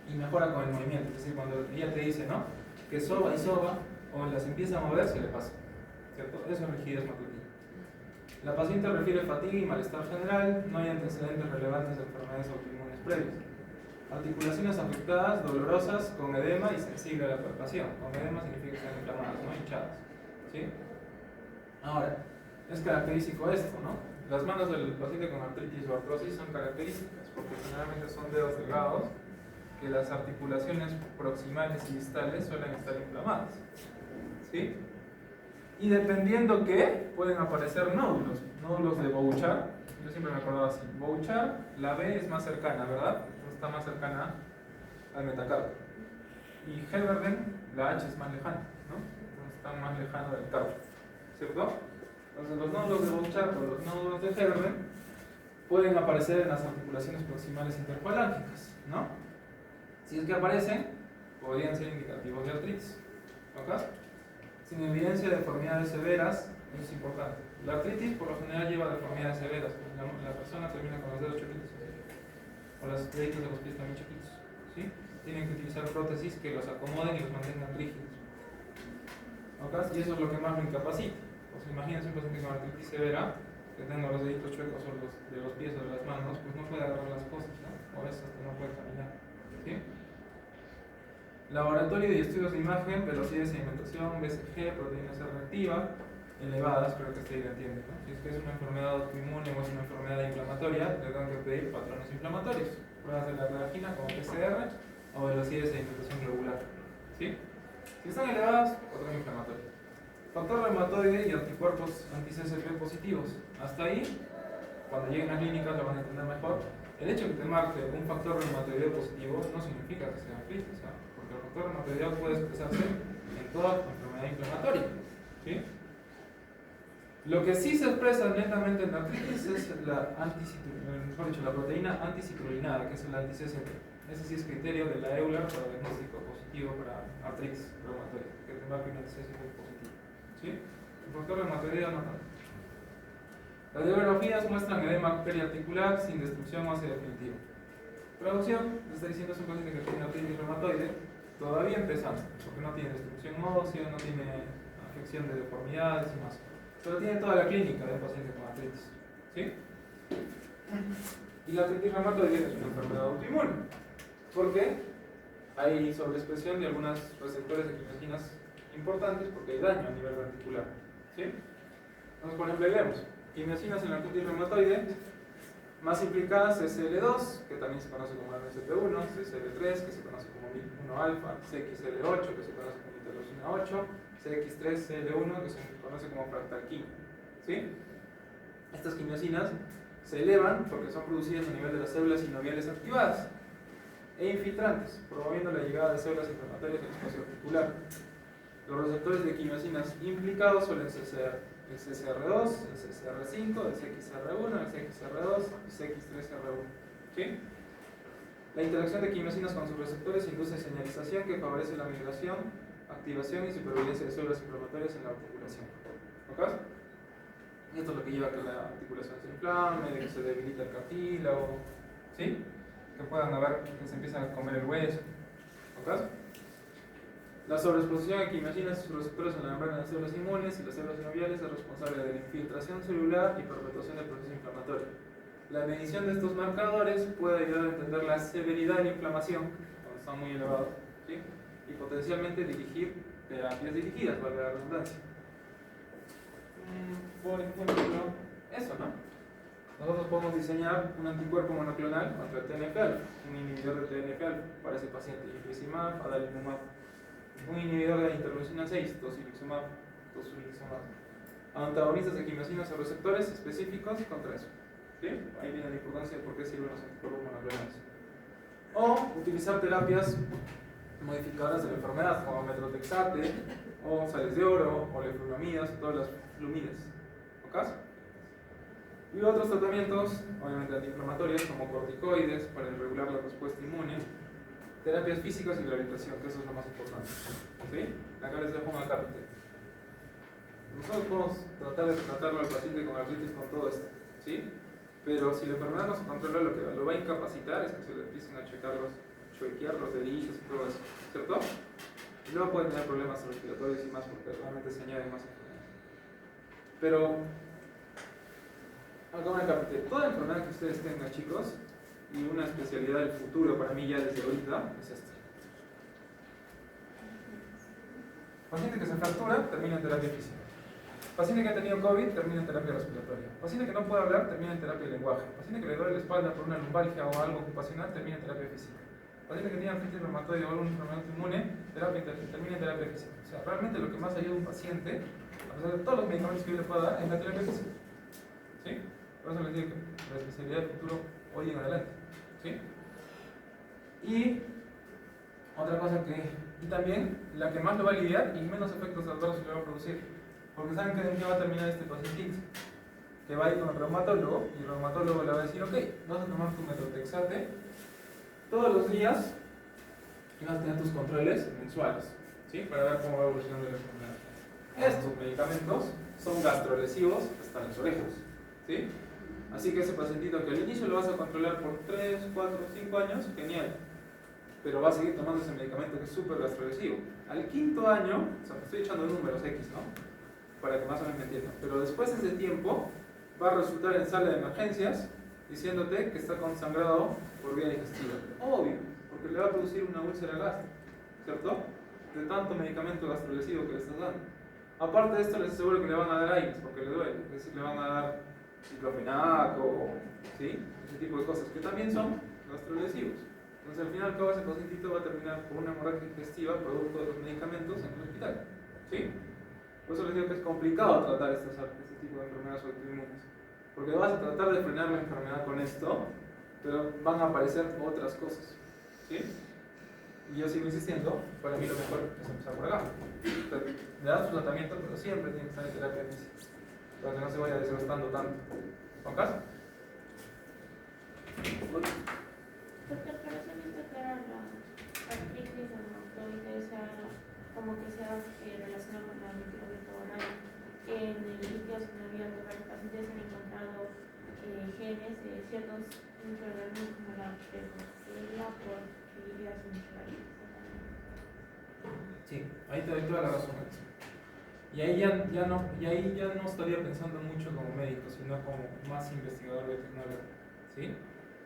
Y mejora con el movimiento, es decir, cuando ella te dice, ¿no? Que soba y soba, o las empieza a mover, se le pasa, ¿cierto? Eso es rigidez matutina. La paciente refiere fatiga y malestar general, no hay antecedentes relevantes de enfermedades autoinmunes previas. Articulaciones afectadas, dolorosas, con edema y sensible a la palpación. Con edema significa que están inflamadas, no hinchadas. ¿Sí? Ahora, es característico esto, ¿no? Las manos del paciente con artritis o artrosis son características porque generalmente son dedos delgados que las articulaciones proximales y distales suelen estar inflamadas. ¿Sí? Y dependiendo qué, pueden aparecer nódulos. Nódulos de Bouchard. Yo siempre me acordaba así. Bouchard, la B es más cercana, ¿verdad? Está más cercana al metacarpo. Y Heberden, la H es más lejana, ¿no? Entonces está más lejano del carpo, ¿cierto? Entonces los nódulos de Bouchard o los nódulos de Heberden pueden aparecer en las articulaciones proximales interfalángicas, ¿no? Si es que aparecen, podrían ser indicativos de artritis, ¿ok? Sin evidencia de deformidades severas, eso es importante. La artritis por lo general lleva deformidades severas, la persona termina con los dedos chiquitos, o los deditos de los pies también chiquitos, ¿sí? Tienen que utilizar prótesis que los acomoden y los mantengan rígidos, ¿ok? Y eso es lo que más lo incapacita. Pues imagínense un paciente con artritis severa que tenga los deditos chuecos o de los pies o de las manos, pues no puede agarrar las cosas, ¿no? O a veces hasta no puede caminar, ¿sí? Laboratorio y estudios de imagen, velocidad de sedimentación, BCG, proteína C reactiva, elevadas, creo que usted ya entiende, ¿no? Si es que es una enfermedad autoinmune o es una enfermedad inflamatoria, le tengo que pedir patrones inflamatorios, pruebas de la reagina como PCR o velocidad de sedimentación globular, ¿sí? Si están elevadas, patrón inflamatorio. Factor reumatoide y anticuerpos anti-CCP positivos. Hasta ahí, cuando lleguen a clínicas lo van a entender mejor. El hecho de que te marque un factor reumatoide positivo no significa que sea artritis, ¿no? Porque el factor reumatoide puede expresarse en toda enfermedad inflamatoria, ¿sí? Lo que sí se expresa netamente en la artritis es la proteína anticitrulinada, que es el anti-CCP. Ese sí es criterio de la EULAR para diagnóstico positivo para artritis reumatoide, que tendrá que ser positivo. ¿Sí? El factor reumatoideo no tanto. Las radiografías muestran edema periarticular sin destrucción ósea definitiva. Traducción, le está diciendo es un paciente que tiene artritis reumatoide, todavía empezando, porque no tiene destrucción ósea, no tiene afección de deformidades y más. Pero tiene toda la clínica de un paciente con artritis. ¿Sí? Y la artritis reumatoide es una enfermedad autoinmune. ¿Por qué? Hay sobreexpresión de algunos receptores de quimiosinas importantes porque hay daño a nivel reticular. ¿Sí? Entonces, por ejemplo, ahí vemos quimiosinas en la artritis reumatoide más implicadas: CCL2, que también se conoce como MSP1, CCL3, que se conoce como MIP1-alfa, CXL8, que se conoce como interleucina 8, CX3CL1, que se conoce como fractalquina. ¿Sí? Estas quimiosinas se elevan porque son producidas a nivel de las células sinoviales activadas e infiltrantes, promoviendo la llegada de células inflamatorias en el espacio articular. Los receptores de quimiosinas implicados suelen ser el CCR2, el CCR5, el CXR1, el CXR2 y CX3R1. ¿Sí? La interacción de quimiosinas con sus receptores induce señalización que favorece la migración, activación y supervivencia de células inflamatorias en la articulación. ¿Ok? Y esto es lo que lleva a que la articulación se inflame, de que se debilita el cartílago, ¿sí? Que puedan haber, que se empiezan a comer el hueso. ¿Ok? La sobreexposición de quimiosinas y sus receptores en la membrana de las células inmunes y las células sinoviales es responsable de la infiltración celular y perpetuación del proceso inflamatorio. La medición de estos marcadores puede ayudar a entender la severidad de la inflamación, cuando están muy elevados, ¿sí? Y potencialmente dirigir terapias dirigidas, valga la redundancia. Por ejemplo, eso, ¿no? Nosotros podemos diseñar un anticuerpo monoclonal contra el TNF-alfa, un inhibidor de TNF-alfa para ese paciente, infliximab, adalimumab, un inhibidor de la interleucina 6, tocilizumab, antagonistas de quimiosinas o receptores específicos contra eso. ¿Sí? Ahí viene la importancia de por qué sirven los anticuerpos monoclonales. O utilizar terapias modificadoras de la enfermedad, como metrotexate, o sales de oro, o leflunomidas, o todas las flumidas. ¿Ok? Y otros tratamientos, obviamente antiinflamatorios, como corticoides, para regular la respuesta inmune, terapias físicas y rehabilitación, que eso es lo más importante. ¿Sí? Acá les dejo una carta. Nosotros podemos tratar de tratarlo al paciente con artritis con todo esto, ¿sí? Pero si la enfermedad no se controla, lo que lo va a incapacitar es que se le empiecen a chequear los dedillos y todo eso, ¿cierto? Y luego pueden tener problemas respiratorios y más porque realmente se añaden más enfermedades. Pero, acá una carta. Toda enfermedad que ustedes tengan, chicos, y una especialidad del futuro para mí ya desde ahorita es esta. Paciente que se fractura, termina en terapia física. Paciente que ha tenido COVID, termina en terapia respiratoria. Paciente que no puede hablar, termina en terapia de lenguaje. Paciente que le duele la espalda por una lumbalgia o algo ocupacional, termina en terapia física. Paciente que tiene artritis reumatoide o alguna enfermedad inmune, termina en terapia física. O sea, realmente lo que más ayuda a un paciente, a pesar de todos los medicamentos que yo le pueda dar, es la terapia física. ¿Sí? Por eso les digo que la especialidad del futuro hoy en adelante. ¿Sí? Y otra cosa que, y también la que más lo va a aliviar y menos efectos adversos le va a producir, porque saben que en qué va a terminar este pacientito, que va a ir con el reumatólogo y el reumatólogo le va a decir: ok, vas a tomar tu metrotexate todos los días y vas a tener tus controles mensuales, ¿sí? Para ver cómo va evolucionando la enfermedad. Estos medicamentos son gastrolesivos hasta las orejas, ¿sí? Así que ese pacientito que al inicio lo vas a controlar por 3, 4, 5 años, genial. Pero va a seguir tomando ese medicamento que es súper gastrolesivo. Al quinto año, o sea, estoy echando números X, ¿no? Para que más o menos me entiendan. Pero después de ese tiempo, va a resultar en sala de emergencias diciéndote que está consangrado por vía digestiva. Obvio, porque le va a producir una úlcera gástrica, ¿cierto? De tanto medicamento gastrolesivo que le estás dando. Aparte de esto, les aseguro que le van a dar aires porque le duele. Es decir, le van a dar ciclofenaco, ¿sí? Ese tipo de cosas que también son gastrolesivos. Entonces, al final, todo ese pacientito va a terminar con una hemorragia digestiva producto de los medicamentos en el hospital, ¿sí? Por eso les digo que es complicado tratar este tipo de enfermedades autoinmunes, porque vas a tratar de frenar la enfermedad con esto, pero van a aparecer otras cosas, ¿sí? Y yo sigo insistiendo, para mí lo mejor es empezar por acá. Le das tu tratamiento, pero siempre tiene que estar en terapia física, para que no se vaya desgastando tanto. ¿Con caso? Doctor, pero se ha visto que ahora la artritis reumatoide como que se ha relacionado con la microbiota oral. En el líquido sinovial de varios pacientes se han encontrado genes de ciertos microorganismos como la Rickettsia porphyria singularis. Sí, ahí te doy toda la razón. Y ahí ya no estaría pensando mucho como médico, sino como más investigador biotecnólogo, ¿sí?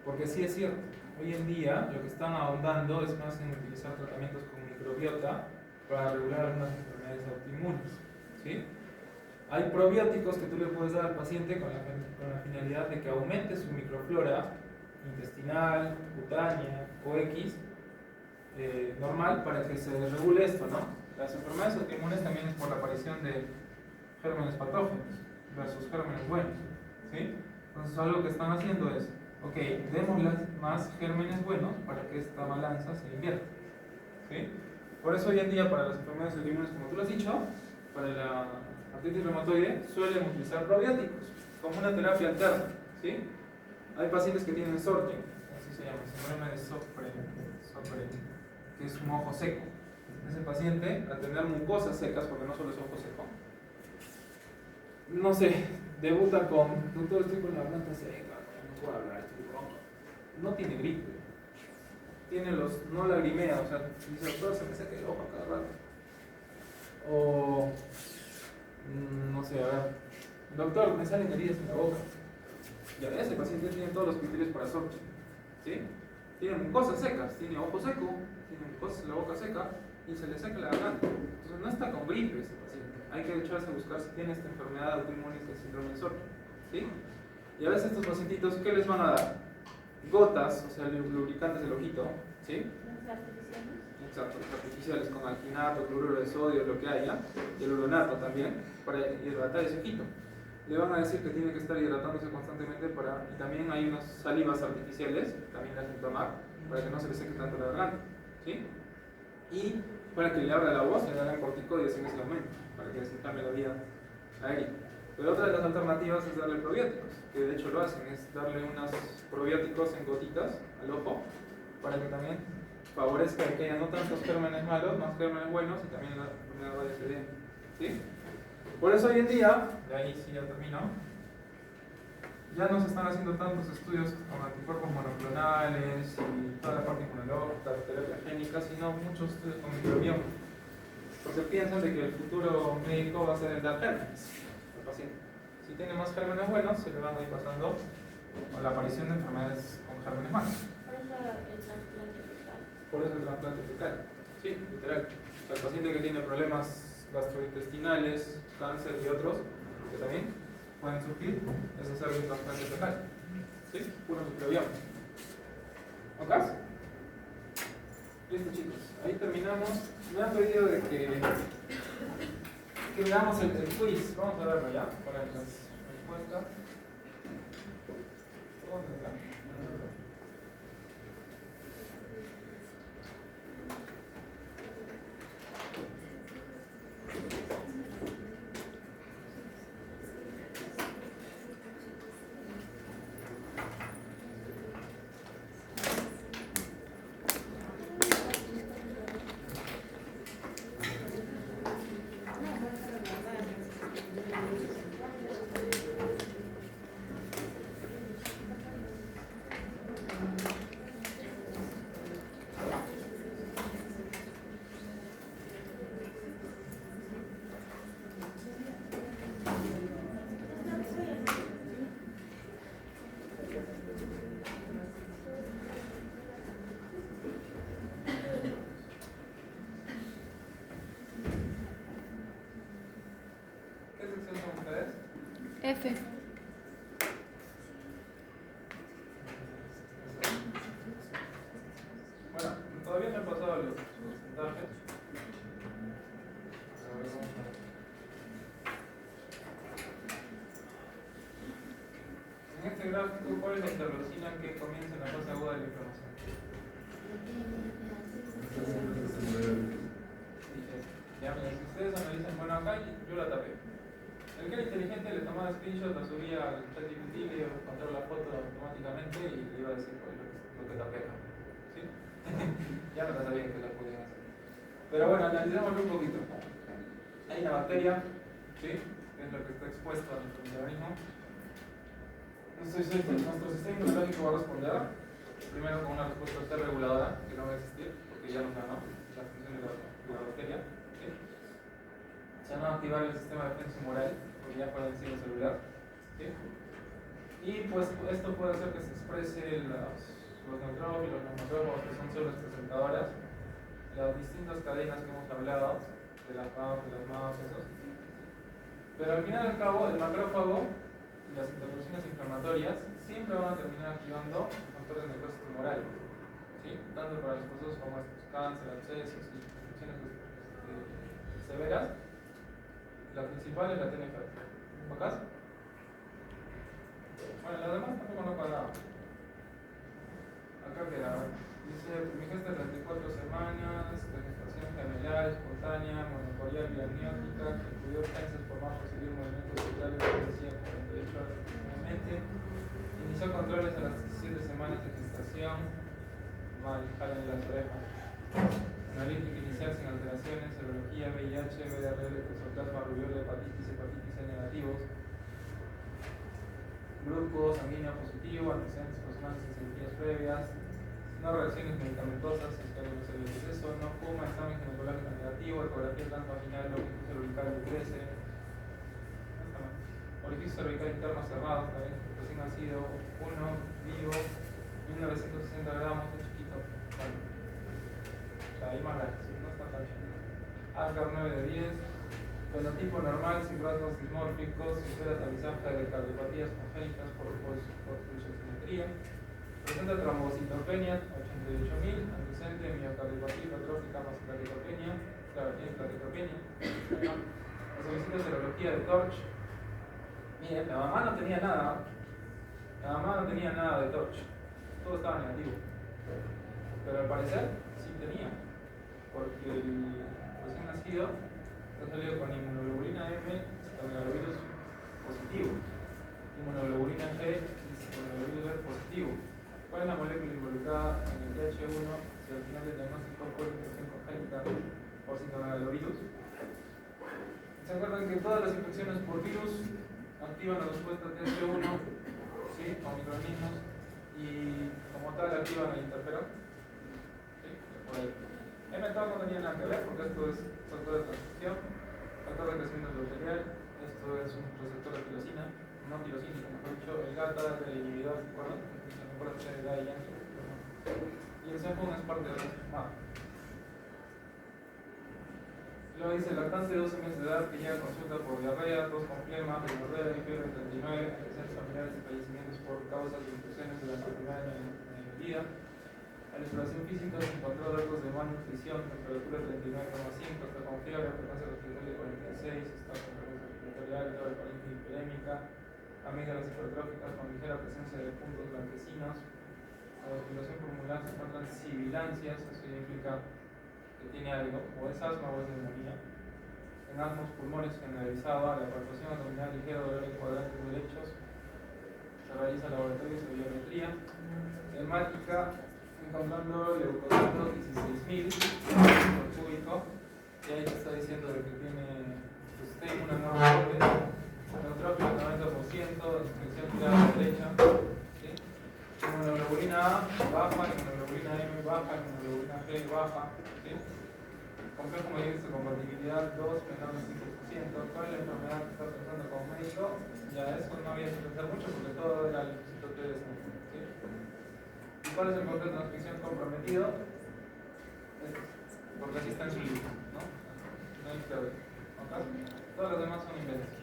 Porque sí es cierto, hoy en día lo que están ahondando es más en utilizar tratamientos con microbiota para regular algunas enfermedades autoinmunes, ¿sí? Hay probióticos que tú le puedes dar al paciente con la finalidad de que aumente su microflora intestinal, cutánea o X normal para que se regule esto, ¿no? Las enfermedades autoinmunes también es por la aparición de gérmenes patógenos versus gérmenes buenos, ¿sí? Entonces algo que están haciendo es, ok, démosles más gérmenes buenos para que esta balanza se invierta, ¿sí? Por eso hoy en día para las enfermedades autoinmunes, como tú lo has dicho, para la artritis reumatoide suelen utilizar probióticos como una terapia alterna, ¿sí? Hay pacientes que tienen Sjögren, así se llama, síndrome de Sjögren, que es un ojo seco. Ese paciente, al tener mucosas secas, porque no solo es ojo seco, no sé, debuta con, doctor, estoy con la garganta seca, no puedo hablar, estoy ronco. No tiene gripe, no lagrimea, o sea, dice, doctor, se me seca el ojo a cada rato. O, no sé, a ver, doctor, me salen heridas en la boca. Ya ese paciente tiene todos los criterios para Sjögren, ¿sí? Tiene mucosas secas, tiene ojo seco, tiene mucosas en la boca seca y se le seca la garganta. Entonces no está con gripe ese paciente. Hay que echarse a buscar si tiene esta enfermedad autoinmune que es el síndrome de Sjögren, ¿sí? Y a veces estos pacientitos, ¿qué les van a dar? Gotas, o sea, lubricantes del ojito, ¿sí? Las artificiales. Exacto, los artificiales con alginato, cloruro de sodio, lo que haya, y el uronato también, para hidratar ese ojito. Le van a decir que tiene que estar hidratándose constantemente y también hay unas salivas artificiales, también le hacen tomar, para que no se le seque tanto la garganta, ¿sí? Y para que le abra la voz, le dan corticoides en ese momento, para que desencambie la vía aérea. Pero otra de las alternativas es darle probióticos, que de hecho lo hacen, es darle unos probióticos en gotitas al ojo, para que también favorezca que haya no tantos gérmenes malos, más gérmenes buenos, y también la enfermedad vaya cediendo, ¿sí? Por eso hoy en día, de ahí sí ya termino, ya no se están haciendo tantos estudios con anticuerpos monoclonales y toda la parte inmunológica, terapia génica, sino muchos estudios con microbioma. Porque piensan de que el futuro médico va a ser el dar gérmenes al paciente. Si tiene más gérmenes buenos, se le van a ir pasando a la aparición de enfermedades con gérmenes malos. Por eso el trasplante fecal. Por eso el trasplante fecal. Sí, literal. O sea, el paciente que tiene problemas gastrointestinales, cáncer y otros, que también pueden surgir, es hacer un trasplante fecal. ¿Sí? Puro microbioma. ¿Ok? Listo, chicos. Ahí terminamos. Me han pedido de que veamos el quiz. Vamos a verlo ya para las respuestas. ¿Dónde está? F. Bueno, todavía no he pasado los porcentajes. A ver, vamos a ver. En este gráfico, ¿cuál es la interleucina que comienza en la fase aguda de la inflamación? Ya, mira, si ustedes analizan, bueno, acá yo la tapé. El que era inteligente le tomaba screenshot, la subía al ChatGPT, le iba a encontrar la foto automáticamente y le iba a decir lo que tapé acá. ¿sí? Ya no sabían que la podían hacer. Pero bueno, analicémoslo un poquito. Hay una bacteria, ¿sí? Que es la que está expuesta a nuestro microorganismo. Nuestro sistema inmunológico va a responder primero con una respuesta T reguladora, que no va a existir, porque ya nos ganó la función de la bacteria. ¿Sí? Se va a activar el sistema de defensa humoral, porque ya fue vencido celular. ¿Sí? Y pues esto puede hacer que se exprese los neutrófilos, los macrófagos, que son células presentadoras, las distintas cadenas que hemos hablado, de las MAOs, de las MAOs, esos. Pero al final y al cabo, el macrófago y las interrupciones inflamatorias siempre van a terminar activando factores de necrosis tumoral, ¿sí? Tanto para los procesos como estos, cáncer, abscesos y infecciones severas. La principal es la TNF. ¿Acá? Bueno, las demás tampoco no pagaba. Acá queda. Dice, primigesta de 34 semanas, de gestación gemelar, espontánea, monocorial y amniótica, que incluyó urgencias por más recibir movimientos cerebrales que decía 48 horas aproximadamente. Inició controles a las 17 semanas de gestación. Mal, jalen las orejas. Analítica inicial sin alteraciones, serología, VIH, VRL, toxoplasma, rubiola, hepatitis N negativos. Grupo sanguíneo positivo, antecedentes personales en cirugías previas, no reacciones medicamentosas, escáneres de deceso, no fuma, examen ginecológico negativo, ecografía transvaginal, orificio cervical decrece, orificio cervical interno cerrado, recién nacido, 1, vivo, 1960 gramos, es chiquito, vale. O sea, hay más gracias, no está tan chiquito. ASGAR 9 de 10. Fenotipo normal, sin rasgos dismórficos, sin talizaje de cardiopatías congénitas por pulsioximetría. Presenta trombocitopenia, 88.000, antecedente de miocardiopatía hipertrófica más plaquetopenia. Claro, tiene plaquetopenia. La solicita serología de Torch. Miren, la mamá no tenía nada. La mamá no tenía nada de Torch. Todo estaba negativo. Pero al parecer sí tenía. Porque el recién nacido ha salido con inmunoglobulina M, citoglovirus positivo, inmunoglobulina G y citoglovirus B positivo. ¿Cuál es la molécula involucrada en el TH1 si al final del diagnóstico fue infección congénita por citoglovirus? ¿Se acuerdan que todas las infecciones por virus activan la respuesta TH1, ¿sí? Con microorganismos y como tal activan el interferón? ¿Sí? Por ahí. mTOR no tenía nada que ver porque esto es factor de transcripción, factor de crecimiento endotelial, esto es un receptor de tirosina, no tirosínico, mejor dicho, el GATA es el inhibidor, ¿se acuerdan? Se acuerdan de GATA y Yankee. Y el CEPON es parte de la Luego dice lactante de 12 meses de edad que llega a consulta por diarrea, tos con flema, diarrea y fiebre 39, antecedentes familiares y fallecimientos por causas de infecciones durante el primer año de vida. La exploración física se encontró datos de malnutrición, temperatura 39,5, está con fiebre, frecuencia respiratoria de 46, está con frecuencia respiratoria alta, hiperemia hiperémica, amígdalas hipertróficas con ligera presencia de puntos blanquecinos. La respiración pulmonar se encuentran sibilancias, eso implica que tiene algo, o es asma o es neumonía. En ambos pulmones generalizada, la palpación abdominal ligera, dolor en cuadrantes derechos, se realiza laboratorio de biometría. Hemática, encontrando leucocitos 16.000 por cúbico, y ahí te está diciendo de que tiene una nueva neutrófilo 90%, infección tirada derecha, ¿sí? Inmunoglobulina A baja, inmunoglobulina M baja, inmunoglobulina G baja, ¿sí? Complejo mayor de compatibilidad 2 menor de 5%. ¿Cuál es la enfermedad que está pensando como médico? Ya eso no había que pensar mucho porque todo era el linfocito T de sangre, ¿sí? ¿Y cuál es el factor de transcripción comprometido? Porque así está en su libro, ¿no? No hay que ver. ¿Okay? Todos los demás son inventos.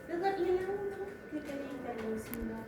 Todavía uno que quería intervencionar.